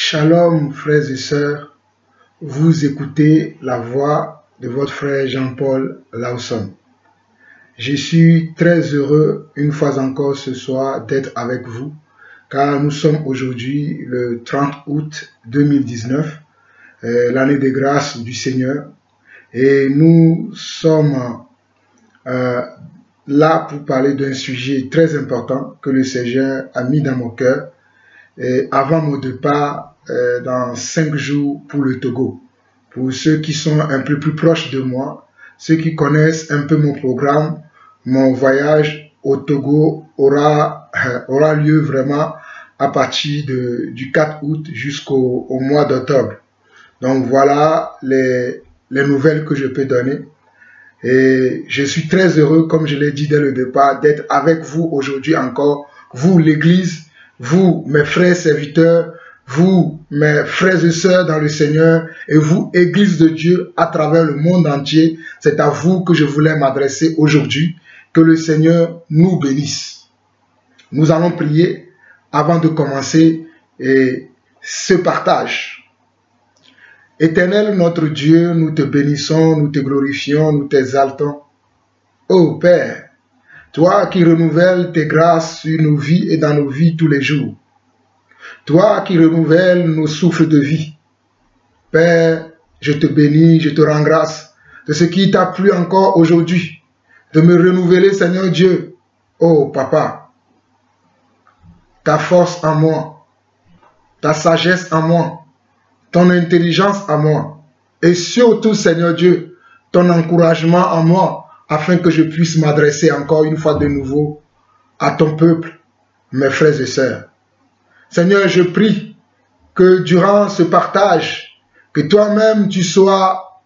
Shalom frères et sœurs, vous écoutez la voix de votre frère Jean-Paul Lawson. Je suis très heureux une fois encore ce soir d'être avec vous car nous sommes aujourd'hui le 30 août 2019, l'année de grâce du Seigneur, et nous sommes là pour parler d'un sujet très important que le Seigneur a mis dans mon cœur avant mon départ dans 5 jours pour le Togo. Pour ceux qui sont un peu plus proches de moi, ceux qui connaissent un peu mon programme, mon voyage au Togo aura lieu vraiment à partir du 4 août jusqu'au mois d'octobre. Donc voilà les nouvelles que je peux donner. Et je suis très heureux, comme je l'ai dit dès le départ, d'être avec vous aujourd'hui encore, vous l'Église, vous mes frères serviteurs, vous mes frères et sœurs dans le Seigneur, et vous Église de Dieu à travers le monde entier. C'est à vous que je voulais m'adresser aujourd'hui. Que le Seigneur nous bénisse. Nous allons prier avant de commencer ce partage. Éternel notre Dieu, nous te bénissons, nous te glorifions, nous t'exaltons. Ô Père, toi qui renouvelles tes grâces sur nos vies et dans nos vies tous les jours. Toi qui renouvelles nos souffles de vie. Père, je te bénis, je te rends grâce de ce qui t'a plu encore aujourd'hui. De me renouveler, Seigneur Dieu. Oh Papa, ta force en moi, ta sagesse en moi, ton intelligence en moi, et surtout, Seigneur Dieu, ton encouragement en moi, afin que je puisse m'adresser encore une fois de nouveau à ton peuple, mes frères et sœurs. Seigneur, je prie que durant ce partage, que toi-même tu sois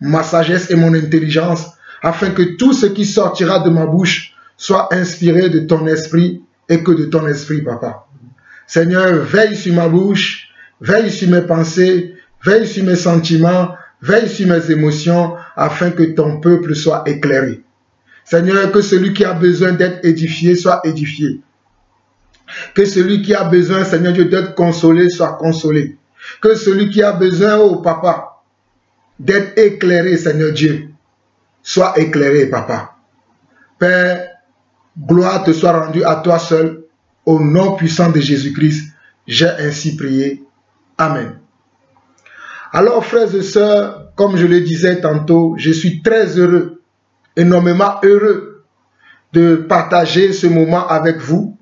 ma sagesse et mon intelligence, afin que tout ce qui sortira de ma bouche soit inspiré de ton esprit et que de ton esprit, Papa. Seigneur, veille sur ma bouche, veille sur mes pensées, veille sur mes sentiments, veille sur mes émotions, afin que ton peuple soit éclairé. Seigneur, que celui qui a besoin d'être édifié soit édifié. Que celui qui a besoin, Seigneur Dieu, d'être consolé soit consolé. Que celui qui a besoin, oh Papa, d'être éclairé, Seigneur Dieu, sois éclairé, Papa. Père, gloire te soit rendue à toi seul, au nom puissant de Jésus-Christ. J'ai ainsi prié. Amen. Alors, frères et sœurs, comme je le disais tantôt, je suis très heureux, énormément heureux de partager ce moment avec vous.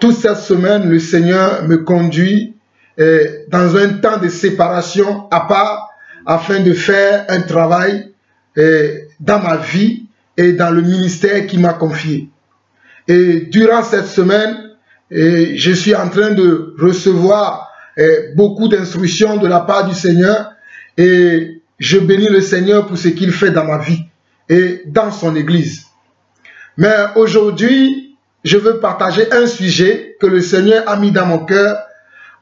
Toute cette semaine, le Seigneur me conduit dans un temps de séparation à part, afin de faire un travail dans ma vie et dans le ministère qu'il m'a confié. Et durant cette semaine, je suis en train de recevoir beaucoup d'instructions de la part du Seigneur et je bénis le Seigneur pour ce qu'il fait dans ma vie et dans son Église. Mais aujourd'hui, je veux partager un sujet que le Seigneur a mis dans mon cœur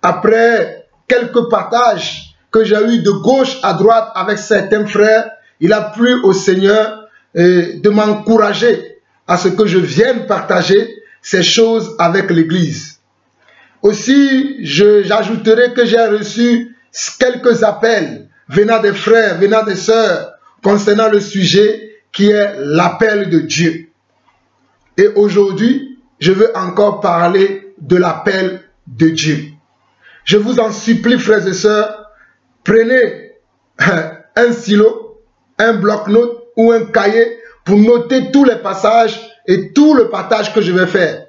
après quelques partages que j'ai eu de gauche à droite avec certains frères. Il a plu au Seigneur de m'encourager à ce que je vienne partager ces choses avec l'Église. Aussi, j'ajouterai que j'ai reçu quelques appels venant des frères, venant des sœurs, concernant le sujet qui est l'appel de Dieu. Et aujourd'hui, je veux encore parler de l'appel de Dieu. Je vous en supplie, frères et sœurs, prenez un stylo, un bloc-notes ou un cahier pour noter tous les passages et tout le partage que je vais faire.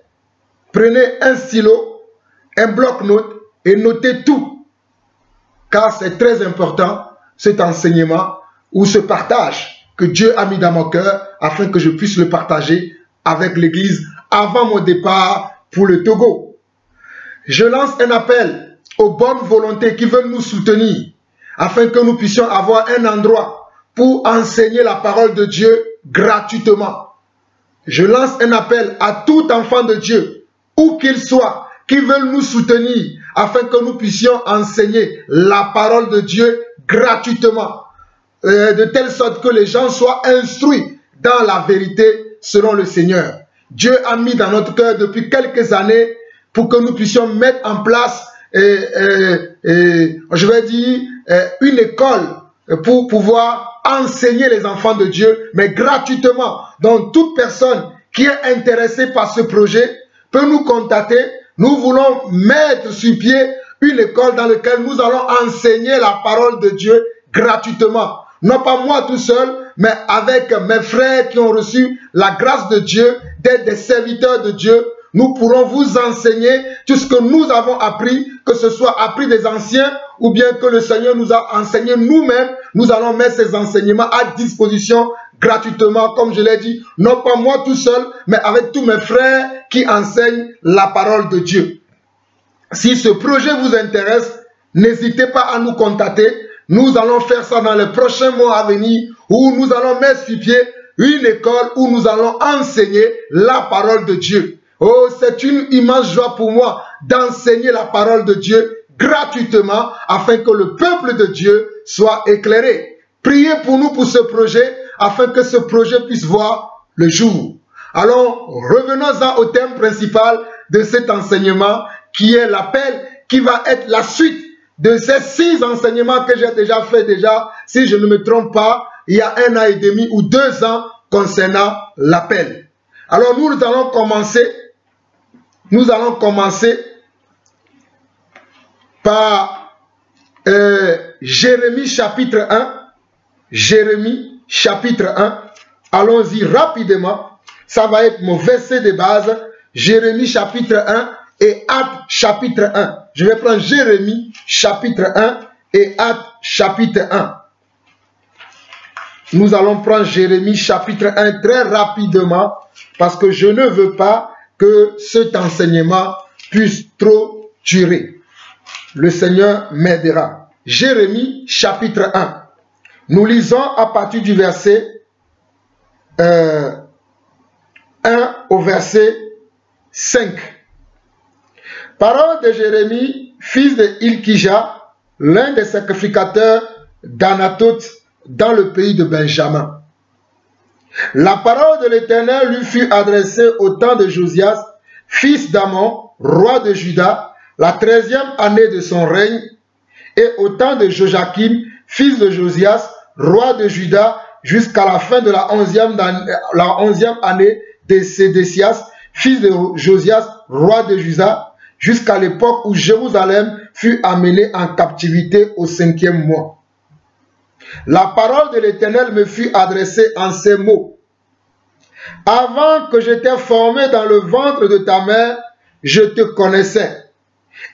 Prenez un stylo, un bloc-notes et notez tout. Car c'est très important, cet enseignement ou ce partage que Dieu a mis dans mon cœur afin que je puisse le partager avec l'Église avant mon départ pour le Togo. Je lance un appel aux bonnes volontés qui veulent nous soutenir afin que nous puissions avoir un endroit pour enseigner la parole de Dieu gratuitement. Je lance un appel à tout enfant de Dieu, où qu'il soit, qui veulent nous soutenir afin que nous puissions enseigner la parole de Dieu gratuitement, de telle sorte que les gens soient instruits dans la vérité selon le Seigneur. Dieu a mis dans notre cœur depuis quelques années pour que nous puissions mettre en place je vais dire, une école pour pouvoir enseigner les enfants de Dieu, mais gratuitement. Donc, toute personne qui est intéressée par ce projet peut nous contacter. Nous voulons mettre sur pied une école dans laquelle nous allons enseigner la parole de Dieu gratuitement. Non pas moi tout seul, mais avec mes frères qui ont reçu la grâce de Dieu, d'être des serviteurs de Dieu. Nous pourrons vous enseigner tout ce que nous avons appris, que ce soit appris des anciens ou bien que le Seigneur nous a enseigné nous-mêmes. Nous allons mettre ces enseignements à disposition gratuitement, comme je l'ai dit, non pas moi tout seul, mais avec tous mes frères qui enseignent la parole de Dieu. Si ce projet vous intéresse, n'hésitez pas à nous contacter. Nous allons faire ça dans les prochains mois à venir, où nous allons mettre sur pied une école où nous allons enseigner la parole de Dieu. Oh, c'est une immense joie pour moi d'enseigner la parole de Dieu gratuitement afin que le peuple de Dieu soit éclairé. Priez pour nous pour ce projet afin que ce projet puisse voir le jour. Alors, revenons-en au thème principal de cet enseignement qui est l'appel, qui va être la suite de ces 6 enseignements que j'ai déjà fait si je ne me trompe pas, il y a 1 an et demi ou 2 ans concernant l'appel. Alors nous allons commencer par Jérémie chapitre 1. Jérémie chapitre 1. Allons-y rapidement. Ça va être mon verset de base. Jérémie chapitre 1 et Actes chapitre 1. Je vais prendre Jérémie chapitre 1 et Actes chapitre 1. Nous allons prendre Jérémie chapitre 1 très rapidement parce que je ne veux pas que cet enseignement puisse trop durer. Le Seigneur m'aidera. Jérémie chapitre 1. Nous lisons à partir du verset 1 au verset 5. Parole de Jérémie, fils de Hilkija, l'un des sacrificateurs d'Anathoth dans le pays de Benjamin. La parole de l'Éternel lui fut adressée au temps de Josias, fils d'Amon, roi de Juda, la 13e année de son règne, et au temps de Joachim, fils de Josias, roi de Juda, jusqu'à la fin de la 11e année de Sédécias, fils de Josias, roi de Juda, jusqu'à l'époque où Jérusalem fut amenée en captivité au 5e mois. La parole de l'Éternel me fut adressée en ces mots. Avant que je t'ai formé dans le ventre de ta mère, je te connaissais.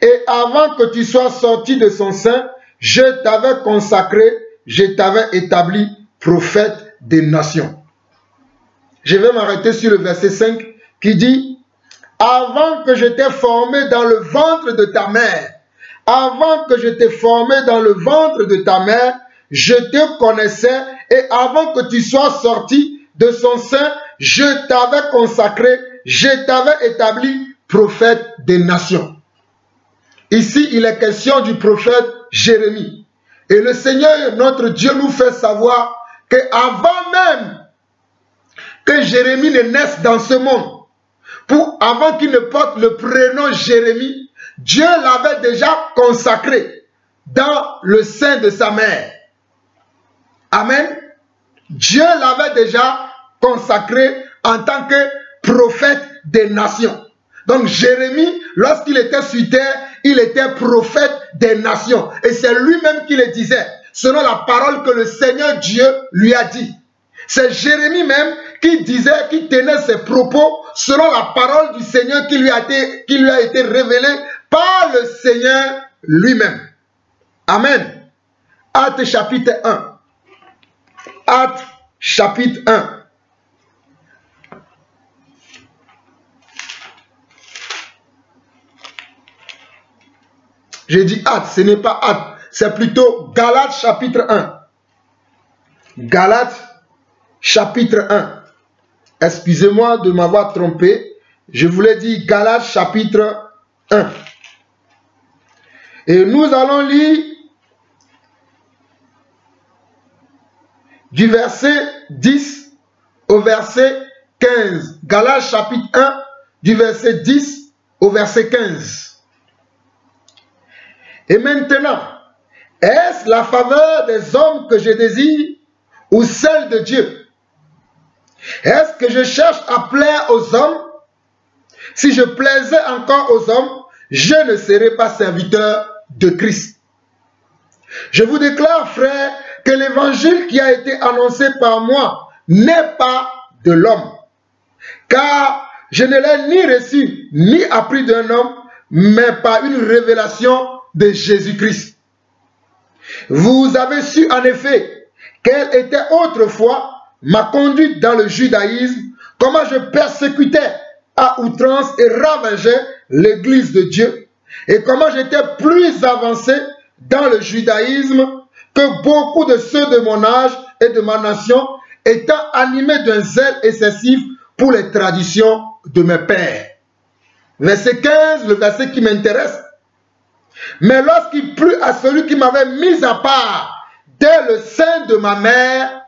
Et avant que tu sois sorti de son sein, je t'avais consacré, je t'avais établi prophète des nations. Je vais m'arrêter sur le verset 5 qui dit: avant que je t'ai formé dans le ventre de ta mère, avant que je t'ai formé dans le ventre de ta mère, je te connaissais, et avant que tu sois sorti de son sein, je t'avais consacré, je t'avais établi prophète des nations. Ici, il est question du prophète Jérémie. Et le Seigneur, notre Dieu, nous fait savoir qu'avant même que Jérémie ne naisse dans ce monde, avant qu'il ne porte le prénom Jérémie, Dieu l'avait déjà consacré dans le sein de sa mère. Amen. Dieu l'avait déjà consacré en tant que prophète des nations. Donc Jérémie, lorsqu'il était sur terre, il était prophète des nations. Et c'est lui-même qui le disait, selon la parole que le Seigneur Dieu lui a dit. C'est Jérémie même qui disait, qui tenait ses propos selon la parole du Seigneur qui lui a été révélée par le Seigneur lui-même. Amen. Actes chapitre 1. Actes chapitre 1. J'ai dit Actes, ce n'est pas Actes, c'est plutôt Galates chapitre 1. Galates chapitre 1. Excusez-moi de m'avoir trompé. Je voulais dire Galates chapitre 1. Et nous allons lire du verset 10 au verset 15. Galates chapitre 1, du verset 10 au verset 15. Et maintenant, est-ce la faveur des hommes que je désire ou celle de Dieu? Est-ce que je cherche à plaire aux hommes? Si je plaisais encore aux hommes, je ne serais pas serviteur de Christ. Je vous déclare, frères, que l'évangile qui a été annoncé par moi n'est pas de l'homme. Car je ne l'ai ni reçu, ni appris d'un homme, mais par une révélation de Jésus-Christ. Vous avez su en effet quelle était autrefois ma conduite dans le judaïsme, comment je persécutais à outrance et ravageais l'église de Dieu, et comment j'étais plus avancé dans le judaïsme que beaucoup de ceux de mon âge et de ma nation, étant animés d'un zèle excessif pour les traditions de mes pères. Verset 15, le verset qui m'intéresse. Mais lorsqu'il plut à celui qui m'avait mis à part dès le sein de ma mère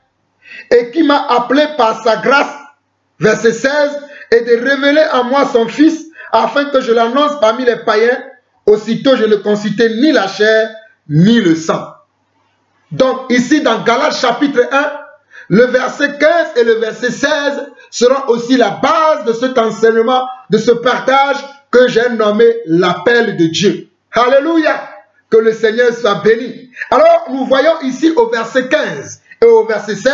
et qui m'a appelé par sa grâce, verset 16, et de révéler en moi son fils afin que je l'annonce parmi les païens, aussitôt je ne consultai ni la chair ni le sang. Donc ici dans Galates chapitre 1, le verset 15 et le verset 16 seront aussi la base de cet enseignement, de ce partage que j'ai nommé l'appel de Dieu. Alléluia! Que le Seigneur soit béni. Alors nous voyons ici au verset 15 et au verset 16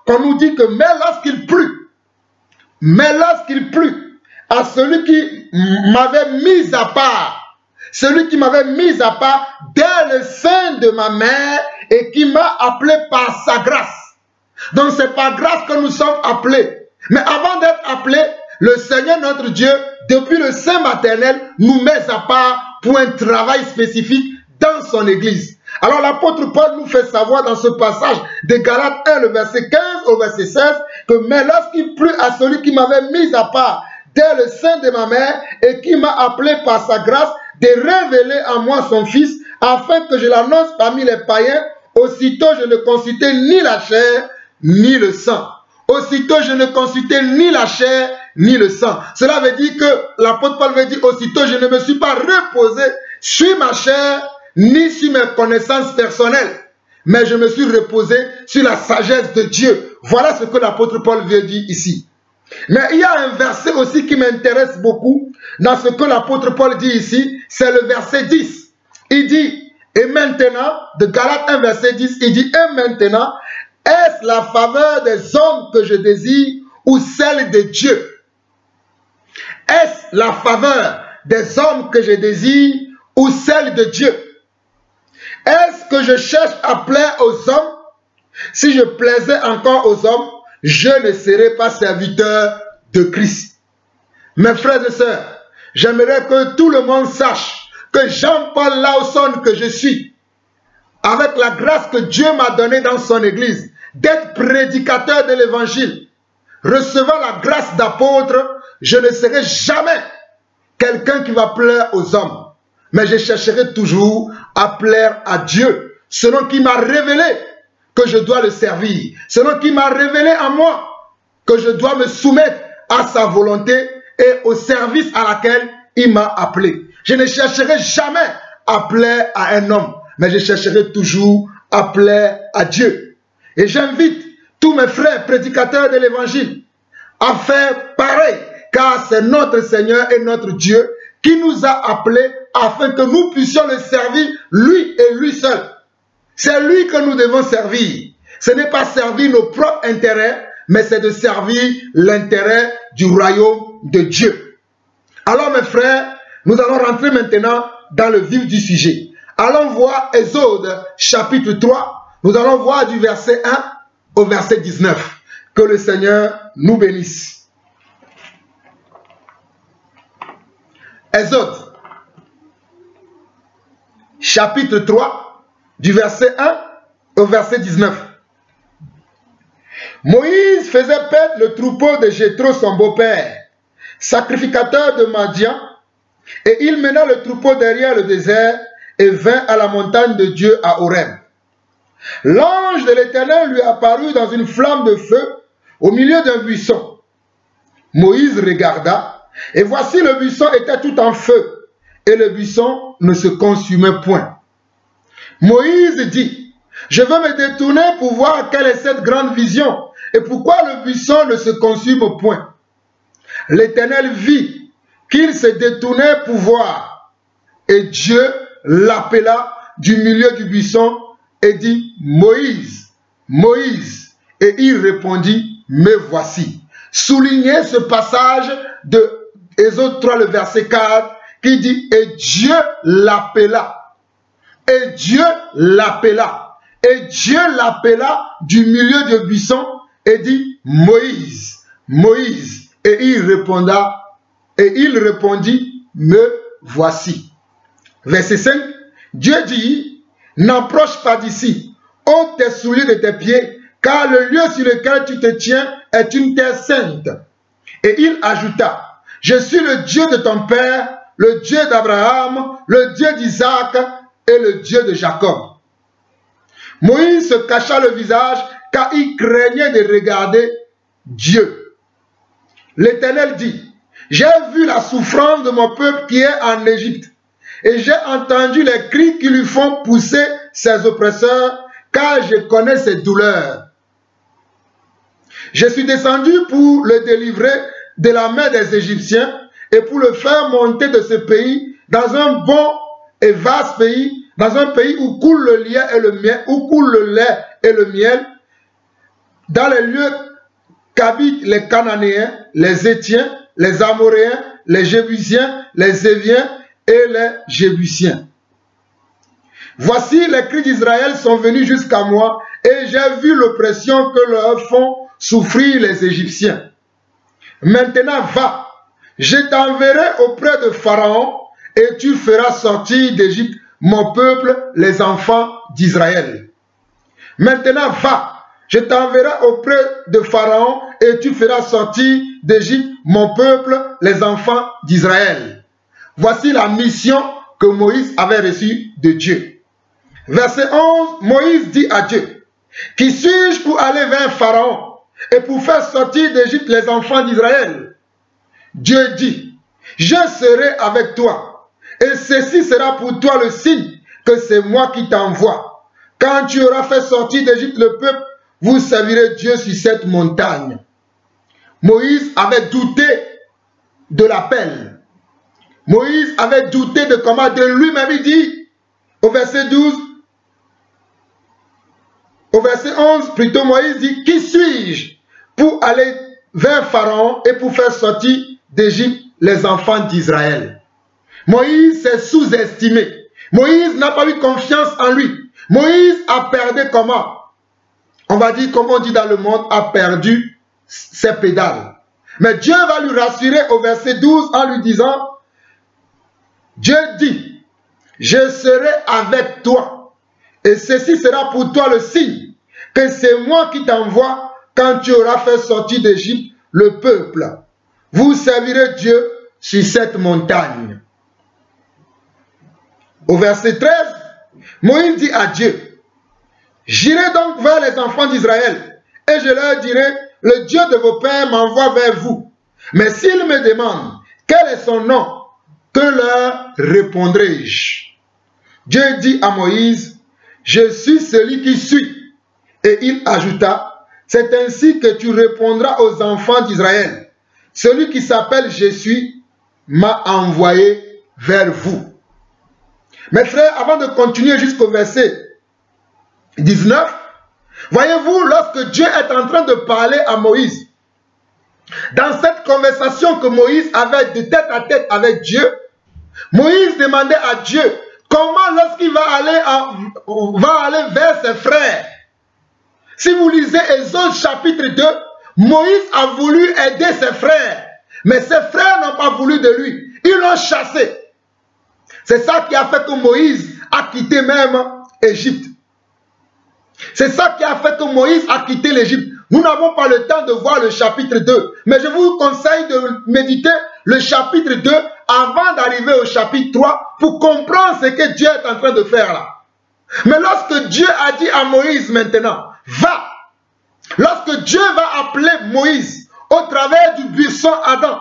qu'on nous dit que mais lorsqu'il plut à celui qui m'avait mis à part, celui qui m'avait mis à part dès le sein de ma mère et qui m'a appelé par sa grâce. Donc c'est par grâce que nous sommes appelés. Mais avant d'être appelés, le Seigneur notre Dieu, depuis le sein maternel, nous met à part pour un travail spécifique dans son église. Alors l'apôtre Paul nous fait savoir dans ce passage de Galates 1, le verset 15 au verset 16, que mais lorsqu'il plut à celui qui m'avait mis à part dès le sein de ma mère et qui m'a appelé par sa grâce, de révéler en moi son fils, afin que je l'annonce parmi les païens, aussitôt je ne consultai ni la chair ni le sang. Aussitôt je ne consultais ni la chair ni le sang. Cela veut dire que l'apôtre Paul veut dire aussitôt je ne me suis pas reposé sur ma chair ni sur mes connaissances personnelles, mais je me suis reposé sur la sagesse de Dieu. Voilà ce que l'apôtre Paul veut dire ici. Mais il y a un verset aussi qui m'intéresse beaucoup dans ce que l'apôtre Paul dit ici, c'est le verset 10. Il dit, et maintenant, de Galates 1 verset 10, il dit, et maintenant, est-ce la faveur des hommes que je désire ou celle de Dieu? Est-ce la faveur des hommes que je désire ou celle de Dieu? Est-ce que je cherche à plaire aux hommes? Si je plaisais encore aux hommes, je ne serais pas serviteur de Christ. Mes frères et sœurs, j'aimerais que tout le monde sache que Jean-Paul Lawson que je suis, avec la grâce que Dieu m'a donnée dans son église, d'être prédicateur de l'évangile, recevant la grâce d'apôtre, je ne serai jamais quelqu'un qui va plaire aux hommes. Mais je chercherai toujours à plaire à Dieu, selon qui m'a révélé que je dois le servir, selon qui m'a révélé à moi que je dois me soumettre à sa volonté et au service à laquelle il m'a appelé. Je ne chercherai jamais à plaire à un homme, mais je chercherai toujours à plaire à Dieu. Et j'invite tous mes frères prédicateurs de l'évangile à faire pareil, car c'est notre Seigneur et notre Dieu qui nous a appelés afin que nous puissions le servir, lui et lui seul. C'est lui que nous devons servir. Ce n'est pas servir nos propres intérêts, mais c'est de servir l'intérêt du royaume de Dieu. Alors mes frères, nous allons rentrer maintenant dans le vif du sujet. Allons voir Exode chapitre 3. Nous allons voir du verset 1 au verset 19. Que le Seigneur nous bénisse. Exode chapitre 3, du verset 1 au verset 19. Moïse faisait paître le troupeau de Jéthro, son beau-père, sacrificateur de Madian, et il mena le troupeau derrière le désert et vint à la montagne de Dieu à Horeb. L'ange de l'Éternel lui apparut dans une flamme de feu au milieu d'un buisson. Moïse regarda, et voici le buisson était tout en feu, et le buisson ne se consumait point. Moïse dit, je veux me détourner pour voir quelle est cette grande vision et pourquoi le buisson ne se consume point. L'Éternel vit qu'il se détournait pour voir, et Dieu l'appela du milieu du buisson et dit, Moïse, Moïse. Et il répondit, me voici. Soulignez ce passage de Exode 3, le verset 4, qui dit, et Dieu l'appela. Et Dieu l'appela. Et Dieu l'appela du milieu du buisson et dit, Moïse, Moïse. Et il répondit, me voici. Verset 5, Dieu dit, n'approche pas d'ici, ôte tes souliers de tes pieds, car le lieu sur lequel tu te tiens est une terre sainte. Et il ajouta, je suis le Dieu de ton père, le Dieu d'Abraham, le Dieu d'Isaac et le Dieu de Jacob. Moïse se cacha le visage car il craignait de regarder Dieu. L'Éternel dit, j'ai vu la souffrance de mon peuple qui est en Égypte, et j'ai entendu les cris qui lui font pousser ses oppresseurs, car je connais ses douleurs. Je suis descendu pour le délivrer de la main des Égyptiens et pour le faire monter de ce pays dans un bon et vaste pays, dans un pays où coule le lait et le miel, dans les lieux qu'habitent les Cananéens, les Hétiens, les Amoréens, les Jébusiens, les Éviens et les Jébusiens. Voici, les cris d'Israël sont venus jusqu'à moi et j'ai vu l'oppression que leur font souffrir les Égyptiens. Maintenant va, je t'enverrai auprès de Pharaon et tu feras sortir d'Égypte mon peuple, les enfants d'Israël. Maintenant va, je t'enverrai auprès de Pharaon et tu feras sortir d'Égypte mon peuple, les enfants d'Israël. Voici la mission que Moïse avait reçue de Dieu. Verset 11, Moïse dit à Dieu, qui suis-je pour aller vers Pharaon et pour faire sortir d'Égypte les enfants d'Israël? Dieu dit, je serai avec toi, et ceci sera pour toi le signe que c'est moi qui t'envoie. Quand tu auras fait sortir d'Égypte le peuple, vous servirez Dieu sur cette montagne. Moïse avait douté de l'appel. Moïse avait douté de comment de lui-même il dit, au verset 12, au verset 11, plutôt Moïse dit, qui suis-je pour aller vers Pharaon et pour faire sortir d'Égypte les enfants d'Israël? Moïse s'est sous-estimé. Moïse n'a pas eu confiance en lui. Moïse a perdu comment? On va dire, comme on dit dans le monde, a perdu ses pédales. Mais Dieu va lui rassurer au verset 12 en lui disant, Dieu dit, je serai avec toi, et ceci sera pour toi le signe que c'est moi qui t'envoie quand tu auras fait sortir d'Égypte le peuple. Vous servirez Dieu sur cette montagne. Au verset 13, Moïse dit à Dieu, j'irai donc vers les enfants d'Israël et je leur dirai, le Dieu de vos pères m'envoie vers vous. Mais s'ils me demandent quel est son nom, que leur répondrai-je? Dieu dit à Moïse, je suis celui qui suis. Et il ajouta, c'est ainsi que tu répondras aux enfants d'Israël. Celui qui s'appelle je suis m'a envoyé vers vous. Mes frères, avant de continuer jusqu'au verset 19, voyez-vous, lorsque Dieu est en train de parler à Moïse, dans cette conversation que Moïse avait de tête à tête avec Dieu, Moïse demandait à Dieu comment lorsqu'il va aller vers ses frères. Si vous lisez Exode chapitre 2, Moïse a voulu aider ses frères, mais ses frères n'ont pas voulu de lui. Ils l'ont chassé. C'est ça qui a fait que Moïse a quitté même Égypte. C'est ça qui a fait que Moïse a quitté l'Égypte. Nous n'avons pas le temps de voir le chapitre 2, mais je vous conseille de méditer le chapitre 2 avant d'arriver au chapitre 3 pour comprendre ce que Dieu est en train de faire là. Mais lorsque Dieu a dit à Moïse maintenant, va, lorsque Dieu va appeler Moïse au travers du buisson Adam,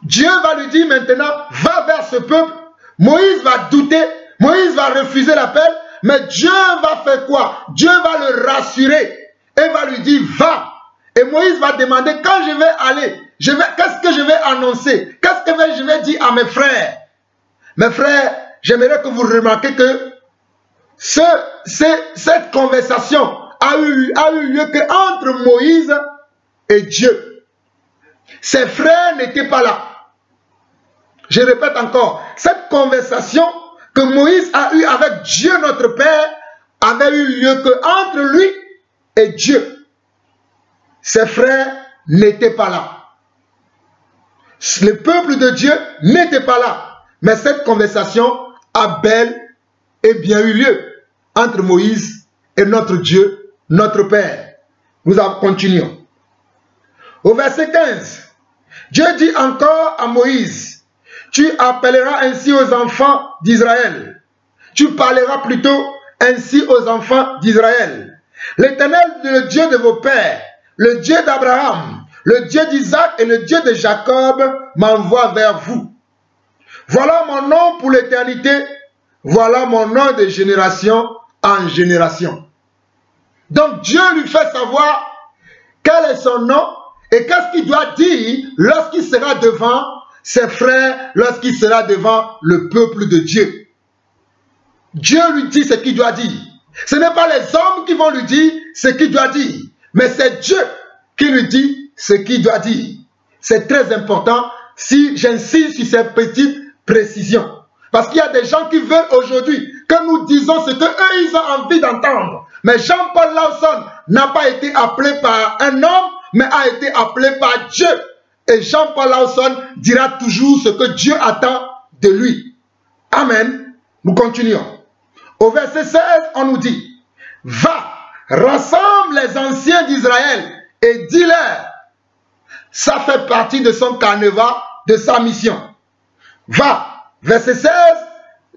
Dieu va lui dire maintenant, va vers ce peuple. Moïse va douter Moïse va refuser l'appel, mais Dieu va faire quoi? Dieu va le rassurer et va lui dire, va. Et Moïse va demander, quand je vais aller, qu'est-ce que je vais annoncer? Qu'est-ce que je vais dire à mes frères? Mes frères, j'aimerais que vous remarquiez que cette conversation a eu lieu qu'entre Moïse et Dieu. Ses frères n'étaient pas là. Je répète encore, cette conversation que Moïse a eue avec Dieu notre Père avait eu lieu qu'entre lui et Dieu. Ses frères n'étaient pas là. Le peuple de Dieu n'était pas là. Mais cette conversation a bel et bien eu lieu entre Moïse et notre Dieu, notre Père. Nous continuons. Au verset 15, Dieu dit encore à Moïse, tu appelleras ainsi aux enfants d'Israël. Tu parleras plutôt ainsi aux enfants d'Israël. L'Éternel, le Dieu de vos pères, le Dieu d'Abraham, le Dieu d'Isaac et le Dieu de Jacob m'envoie vers vous. Voilà mon nom pour l'éternité, voilà mon nom de génération en génération. Donc Dieu lui fait savoir quel est son nom et qu'est-ce qu'il doit dire lorsqu'il sera devant ses frères, lorsqu'il sera devant le peuple de Dieu. Dieu lui dit ce qu'il doit dire. Ce n'est pas les hommes qui vont lui dire ce qu'il doit dire, mais c'est Dieu qui lui dit ce qu'il doit dire. C'est très important si j'insiste sur ces petites précisions. Parce qu'il y a des gens qui veulent aujourd'hui que nous disons ce qu'eux ils ont envie d'entendre. Mais Jean-Paul Lawson n'a pas été appelé par un homme, mais a été appelé par Dieu. Et Jean-Paul Lawson dira toujours ce que Dieu attend de lui. Amen. Nous continuons. Au verset 16, on nous dit, va, rassemble les anciens d'Israël et dis-leur. Ça fait partie de son carnaval, de sa mission. Va, verset 16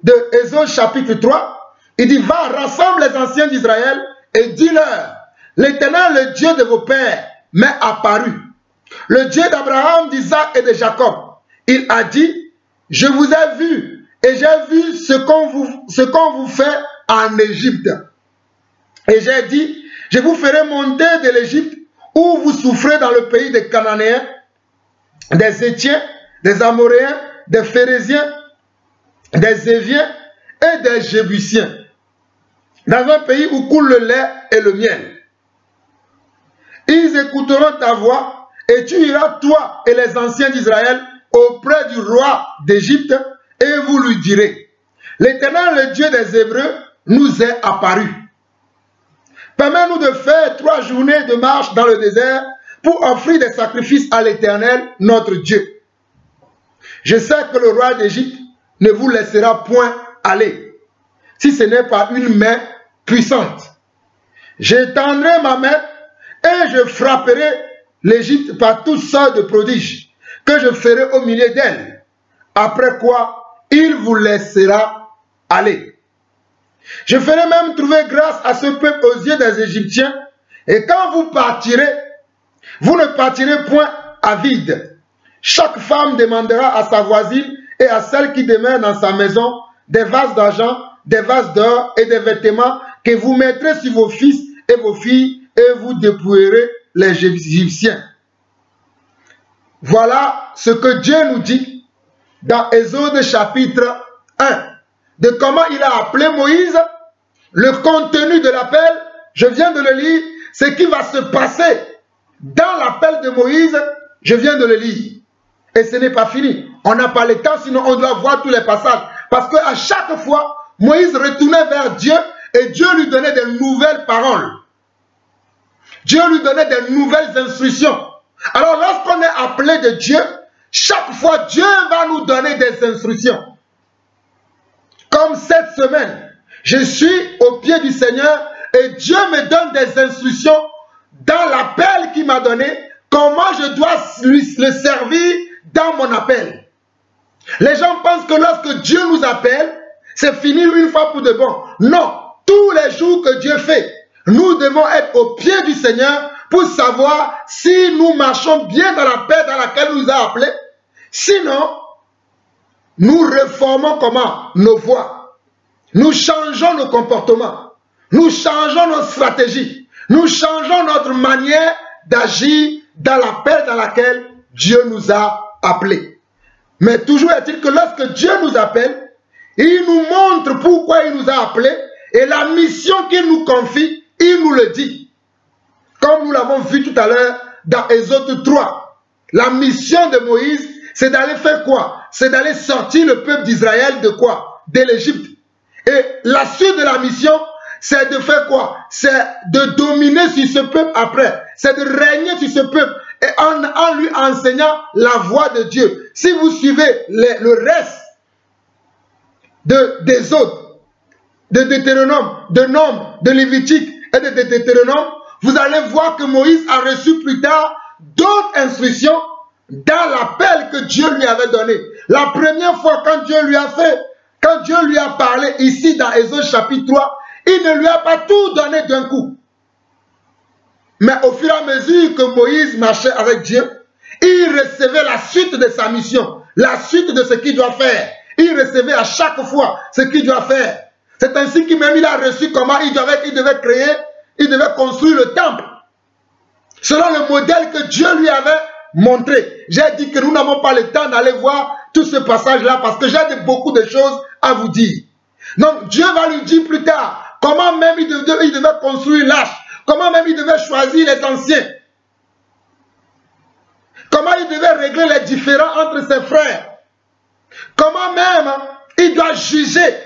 de Exode chapitre 3, il dit, va, rassemble les anciens d'Israël et dis-leur, l'Éternel, le Dieu de vos pères, m'est apparu. Le Dieu d'Abraham, d'Isaac et de Jacob. Il a dit, je vous ai vu et j'ai vu ce qu'on vous fait en Égypte. Et j'ai dit, je vous ferai monter de l'Égypte où vous souffrez dans le pays des Cananéens, des Hétiens, des Amoréens, des Phérésiens, des Éviens et des Jébusiens, dans un pays où coule le lait et le miel. Ils écouteront ta voix et tu iras, toi et les anciens d'Israël, auprès du roi d'Égypte et vous lui direz, l'Éternel, le Dieu des Hébreux, nous est apparu. Permets-nous de faire 3 journées de marche dans le désert pour offrir des sacrifices à l'Éternel, notre Dieu. Je sais que le roi d'Égypte ne vous laissera point aller, si ce n'est pas une main puissante. J'étendrai ma main et je frapperai l'Égypte par toutes sortes de prodiges que je ferai au milieu d'elle. Après quoi, il vous laissera aller. Je ferai même trouver grâce à ce peuple aux yeux des Égyptiens, et quand vous partirez, vous ne partirez point à vide. Chaque femme demandera à sa voisine et à celle qui demeure dans sa maison des vases d'argent, des vases d'or et des vêtements que vous mettrez sur vos fils et vos filles et vous dépouillerez les Égyptiens. Voilà ce que Dieu nous dit dans Exode chapitre 1, de comment il a appelé Moïse, le contenu de l'appel, je viens de le lire, ce qui va se passer dans l'appel de Moïse, je viens de le lire. Et ce n'est pas fini. On n'a pas le temps, sinon on doit voir tous les passages. Parce qu'à chaque fois, Moïse retournait vers Dieu et Dieu lui donnait de nouvelles paroles. Dieu lui donnait de nouvelles instructions. Alors lorsqu'on est appelé de Dieu, chaque fois Dieu va nous donner des instructions. Comme cette semaine, je suis au pied du Seigneur et Dieu me donne des instructions dans l'appel qu'il m'a donné, comment je dois le servir dans mon appel. Les gens pensent que lorsque Dieu nous appelle, c'est fini une fois pour de bon. Non, tous les jours que Dieu fait, nous devons être au pied du Seigneur pour savoir si nous marchons bien dans la paix dans laquelle il nous a appelés. Sinon, nous réformons comment? Nos voies. nous changeons nos comportements, nous changeons nos stratégies, nous changeons notre manière d'agir dans l'appel dans laquelle Dieu nous a appelés. Mais toujours est-il que lorsque Dieu nous appelle, il nous montre pourquoi il nous a appelés et la mission qu'il nous confie, il nous le dit. Comme nous l'avons vu tout à l'heure dans Exode 3. La mission de Moïse, c'est d'aller faire quoi? C'est d'aller sortir le peuple d'Israël de quoi? De l'Égypte. Et la suite de la mission, c'est de faire quoi? C'est de dominer sur ce peuple après. C'est de régner sur ce peuple et en lui enseignant la voie de Dieu. Si vous suivez le reste des autres, de Deutéronome, de Nombre, de Lévitique et de Deutéronome, vous allez voir que Moïse a reçu plus tard d'autres instructions dans l'appel que Dieu lui avait donné. La première fois quand Dieu lui a parlé ici dans Exode chapitre 3, il ne lui a pas tout donné d'un coup. Mais au fur et à mesure que Moïse marchait avec Dieu, il recevait la suite de sa mission, la suite de ce qu'il doit faire. Il recevait à chaque fois ce qu'il doit faire. C'est ainsi qu'il même il a reçu comment il devait créer, il devait construire le temple. Selon le modèle que Dieu lui avait montré. J'ai dit que nous n'avons pas le temps d'aller voir tout ce passage-là parce que j'ai beaucoup de choses à vous dire. Donc Dieu va lui dire plus tard comment même il devait construire l'arche, comment même il devait choisir les anciens, comment il devait régler les différends entre ses frères, comment même il doit juger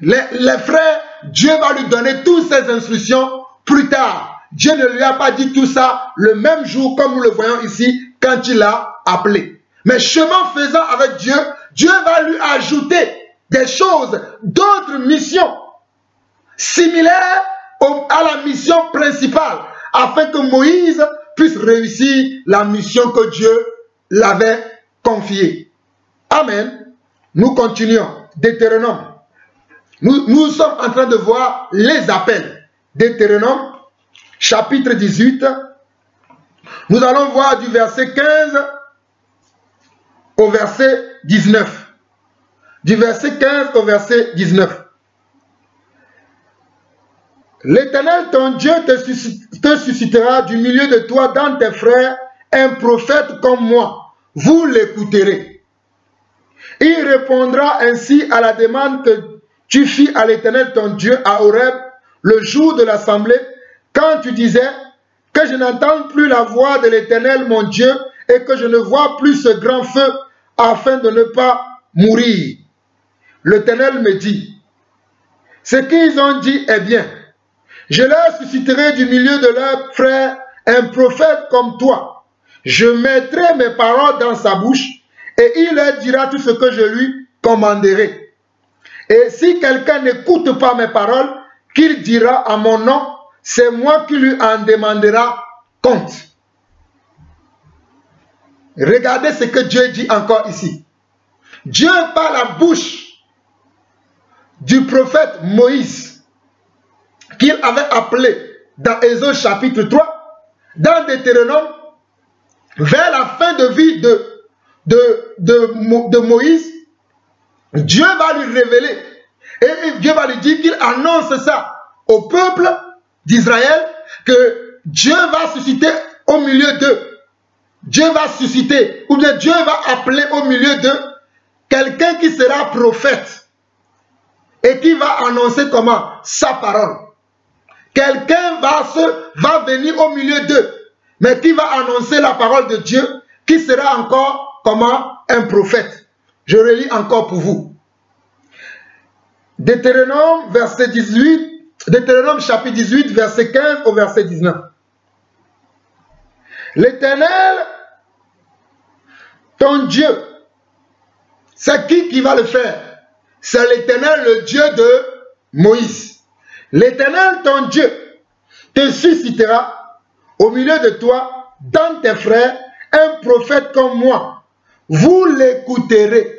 les frères. Dieu va lui donner toutes ces instructions plus tard. Dieu ne lui a pas dit tout ça le même jour comme nous le voyons ici quand il l'a appelé. Mais chemin faisant avec Dieu, Dieu va lui ajouter des choses, d'autres missions similaires à la mission principale afin que Moïse puisse réussir la mission que Dieu l'avait confiée. Amen. Nous continuons. Deutéronome. Nous sommes en train de voir les appels. Deutéronome, chapitre 18. Nous allons voir du verset 15 au verset 19. Du verset 15 au verset 19. L'Éternel, ton Dieu, te suscitera du milieu de toi dans tes frères un prophète comme moi. Vous l'écouterez. Il répondra ainsi à la demande que tu fis à l'Éternel, ton Dieu, à Horeb, le jour de l'assemblée, quand tu disais que je n'entends plus la voix de l'Éternel, mon Dieu, et que je ne vois plus ce grand feu, afin de ne pas mourir. L'Éternel me dit, ce qu'ils ont dit est bien. Je leur susciterai du milieu de leurs frères un prophète comme toi. Je mettrai mes paroles dans sa bouche et il leur dira tout ce que je lui commanderai. Et si quelqu'un n'écoute pas mes paroles, qu'il dira à mon nom, c'est moi qui lui en demandera compte. Regardez ce que Dieu dit encore ici. Dieu, par la bouche du prophète Moïse, qu'il avait appelé dans Exode chapitre 3, dans Deutéronome, vers la fin de vie de Moïse, Dieu va lui révéler et Dieu va lui dire qu'il annonce ça au peuple d'Israël, que Dieu va susciter au milieu d'eux. Dieu va susciter, ou bien Dieu va appeler au milieu d'eux quelqu'un qui sera prophète et qui va annoncer comment? Sa parole. Quelqu'un va venir au milieu d'eux, mais qui va annoncer la parole de Dieu, qui sera encore comment? Un prophète. Je relis encore pour vous. Deutéronome, verset 18, Deutéronome chapitre 18, verset 15 au verset 19. L'Éternel, ton Dieu, c'est qui va le faire? C'est l'Éternel, le Dieu de Moïse. L'Éternel, ton Dieu, te suscitera au milieu de toi, dans tes frères, un prophète comme moi. Vous l'écouterez.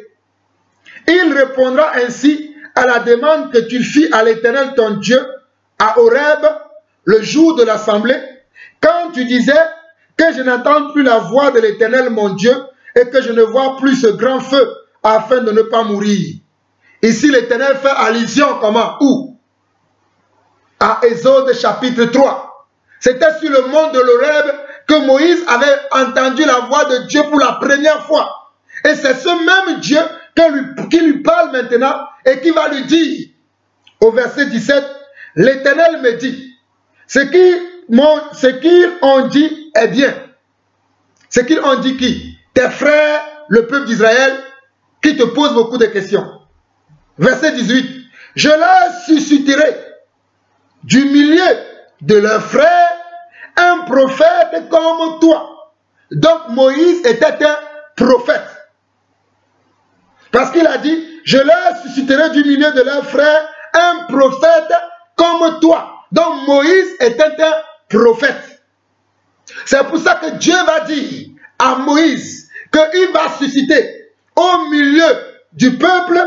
Il répondra ainsi à la demande que tu fis à l'Éternel, ton Dieu, à Horeb, le jour de l'assemblée, quand tu disais que je n'entends plus la voix de l'Éternel, mon Dieu, et que je ne vois plus ce grand feu, afin de ne pas mourir. Ici, l'Éternel fait allusion, comment? Où? À Exode chapitre 3. C'était sur le mont de l'Horeb que Moïse avait entendu la voix de Dieu pour la première fois. Et c'est ce même Dieu qui lui parle maintenant et qui va lui dire, au verset 17, l'Éternel me dit, ce qu'ils ont dit est bien. Ce qu'ils ont dit qui? Tes frères, le peuple d'Israël, qui te posent beaucoup de questions. Verset 18, je leur susciterai du milieu de leurs frères un prophète comme toi. Donc Moïse était un prophète. Parce qu'il a dit, je leur susciterai du milieu de leurs frères un prophète comme toi. Donc Moïse était un prophète. C'est pour ça que Dieu va dire à Moïse qu'il va susciter au milieu du peuple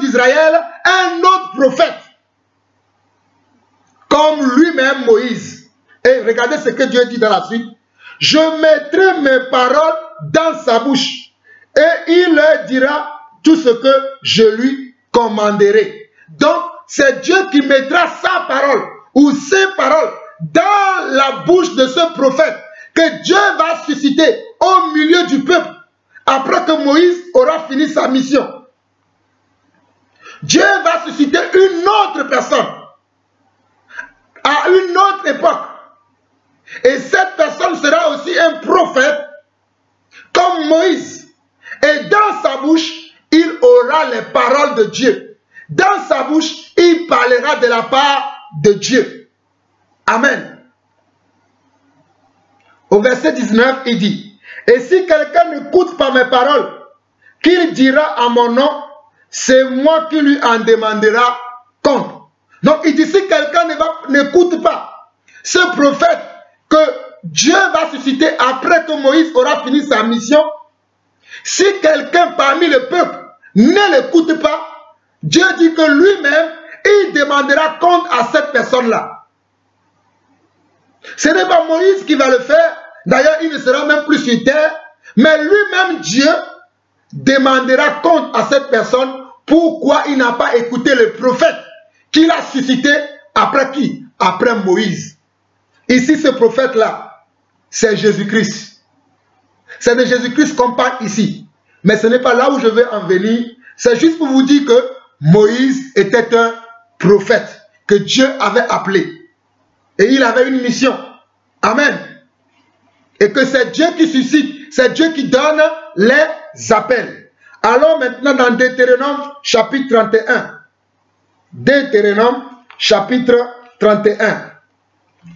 d'Israël, un autre prophète. Comme lui-même Moïse. Et regardez ce que Dieu dit dans la suite. Je mettrai mes paroles dans sa bouche et il leur dira tout ce que je lui commanderai. Donc, c'est Dieu qui mettra sa parole ou ses paroles dans la bouche de ce prophète que Dieu va susciter au milieu du peuple après que Moïse aura fini sa mission. Dieu va susciter une autre personne à une autre époque. Et cette personne sera aussi un prophète comme Moïse. Et dans sa bouche, il aura les paroles de Dieu. Dans sa bouche, il parlera de la part de Dieu. Amen. Au verset 19, il dit, et si quelqu'un n'écoute pas mes paroles, qu'il dira à mon nom, c'est moi qui lui en demandera compte. Donc il dit, si quelqu'un n'écoute pas ce prophète que Dieu va susciter après que Moïse aura fini sa mission, si quelqu'un parmi le peuple ne l'écoute pas, Dieu dit que lui-même, il demandera compte à cette personne-là. Ce n'est pas Moïse qui va le faire. D'ailleurs, il ne sera même plus sur terre. Mais lui-même, Dieu, demandera compte à cette personne pourquoi il n'a pas écouté le prophète qu'il a suscité après qui? Après Moïse. Ici, ce prophète-là, c'est Jésus-Christ. C'est de Jésus-Christ qu'on parle ici. Mais ce n'est pas là où je vais en venir. C'est juste pour vous dire que Moïse était un prophète que Dieu avait appelé. Et il avait une mission. Amen. Et que c'est Dieu qui suscite, c'est Dieu qui donne les appels. Allons maintenant dans Deutéronome chapitre 31. Deutéronome chapitre 31.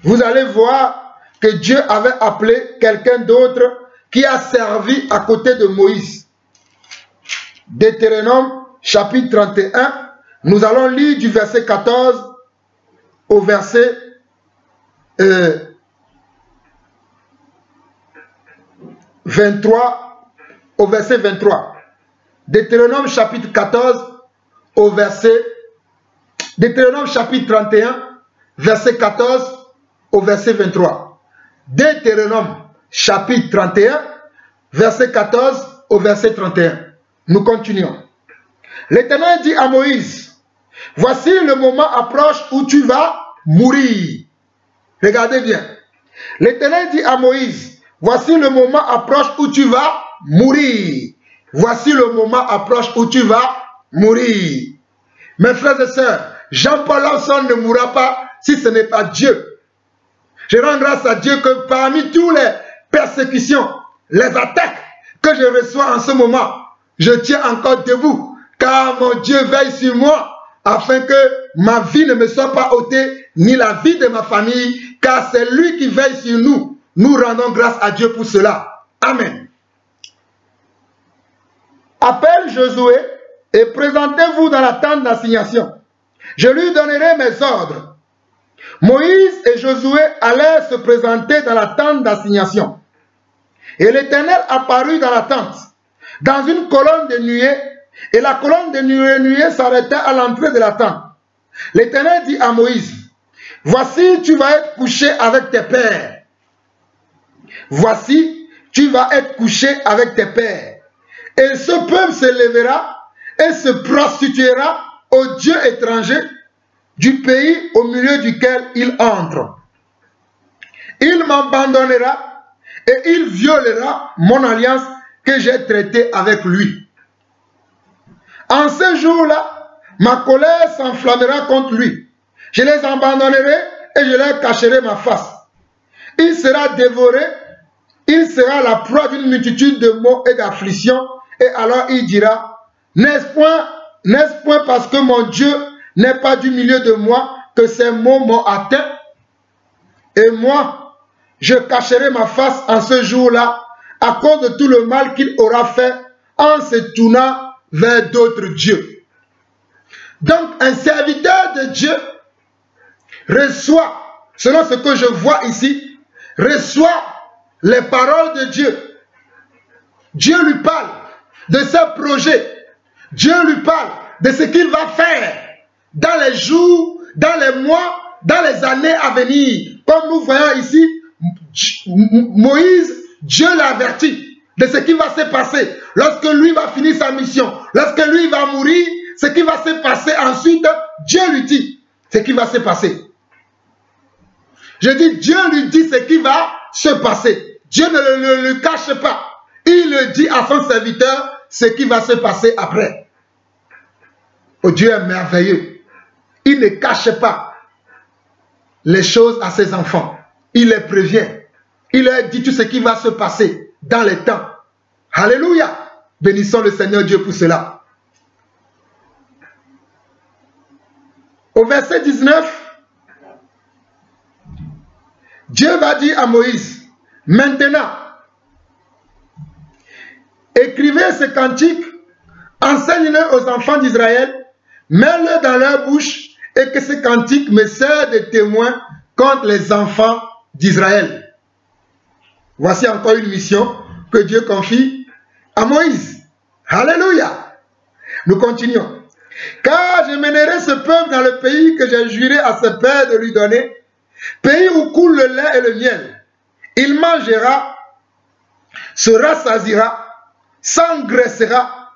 Vous allez voir que Dieu avait appelé quelqu'un d'autre qui a servi à côté de Moïse. Deutéronome chapitre 31. Nous allons lire du verset 14 au verset 23 au verset 23. Deutéronome chapitre 14 au verset Deutéronome chapitre 31 verset 14 au verset 23. Deutéronome chapitre 31 verset 14 au verset 31. Nous continuons. L'Éternel dit à Moïse, voici le moment approche où tu vas mourir. Regardez bien. L'Éternel dit à Moïse, voici le moment approche où tu vas mourir. Voici le moment approche où tu vas mourir. Mes frères et sœurs, Jean-Paul Lawson ne mourra pas si ce n'est pas Dieu. Je rends grâce à Dieu que parmi toutes les persécutions, les attaques que je reçois en ce moment, je tiens encore debout, car mon Dieu veille sur moi, afin que ma vie ne me soit pas ôtée, ni la vie de ma famille, car c'est lui qui veille sur nous. Nous rendons grâce à Dieu pour cela. Amen. Appelle Josué et présentez-vous dans la tente d'assignation. Je lui donnerai mes ordres. Moïse et Josué allèrent se présenter dans la tente d'assignation. Et l'Éternel apparut dans la tente, dans une colonne de nuée, et la colonne de nuée s'arrêta à l'entrée de la tente. L'Éternel dit à Moïse, voici tu vas être couché avec tes pères. Voici tu vas être couché avec tes pères. Et ce peuple se lèvera et se prostituera aux dieux étrangers du pays au milieu duquel il entre. Il m'abandonnera et il violera mon alliance que j'ai traitée avec lui. En ce jour-là, ma colère s'enflammera contre lui. Je les abandonnerai et je leur cacherai ma face. Il sera dévoré, il sera la proie d'une multitude de maux et d'afflictions. Et alors il dira, n'est-ce point parce que mon Dieu n'est pas du milieu de moi que ces maux m'ont atteint? Et moi, je cacherai ma face en ce jour-là à cause de tout le mal qu'il aura fait en se tournant vers d'autres dieux. Donc un serviteur de Dieu reçoit, selon ce que je vois ici, reçoit les paroles de Dieu. Dieu lui parle de ses projets. Dieu lui parle de ce qu'il va faire dans les jours, dans les mois, dans les années à venir. Comme nous voyons ici, Moïse, Dieu l'avertit de ce qui va se passer lorsque lui va finir sa mission, lorsque lui va mourir, ce qui va se passer ensuite. Dieu lui dit ce qui va se passer. Je dis, Dieu lui dit ce qui va se passer. Dieu ne le cache pas. Il le dit à son serviteur ce qui va se passer après. Oh, Dieu est merveilleux. Il ne cache pas les choses à ses enfants. Il les prévient. Il leur dit tout ce qui va se passer dans les temps. Alléluia. Bénissons le Seigneur Dieu pour cela. Au verset 19, Dieu va dire à Moïse, maintenant, écrivez ce cantique, enseignez-le aux enfants d'Israël, mets-le dans leur bouche et que ce cantique me sert de témoin contre les enfants d'Israël. Voici encore une mission que Dieu confie à Moïse. Alléluia. Nous continuons. Car je mènerai ce peuple dans le pays que j'ai juré à ses pères de lui donner, pays où coule le lait et le miel. Il mangera, se rassasiera, s'engraissera,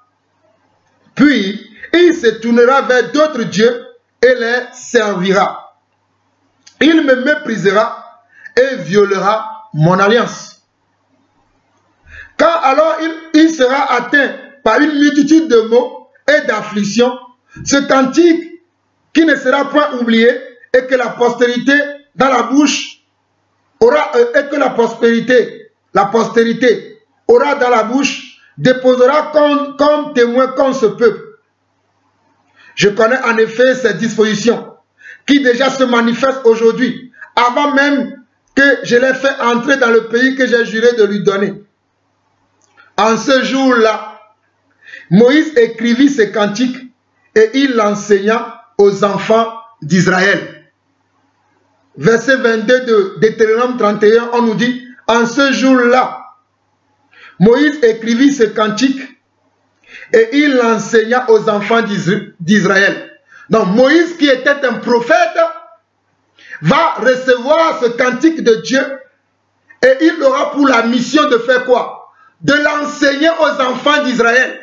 puis il se tournera vers d'autres dieux et les servira. Il me méprisera et violera mon alliance. Quand alors il sera atteint par une multitude de maux et d'afflictions, ce cantique qui ne sera point oublié et que la postérité dans la bouche aura, et que la postérité aura dans la bouche, déposera comme témoin contre ce peuple. Je connais en effet ces dispositions qui déjà se manifestent aujourd'hui, avant même que je les fait entrer dans le pays que j'ai juré de lui donner. En ce jour-là, Moïse écrivit ce cantique et il l'enseigna aux enfants d'Israël. Verset 22 de Deutéronome 31, on nous dit, en ce jour-là, Moïse écrivit ce cantique et il l'enseigna aux enfants d'Israël. Donc Moïse, qui était un prophète, va recevoir ce cantique de Dieu et il aura pour la mission de faire quoi? De l'enseigner aux enfants d'Israël.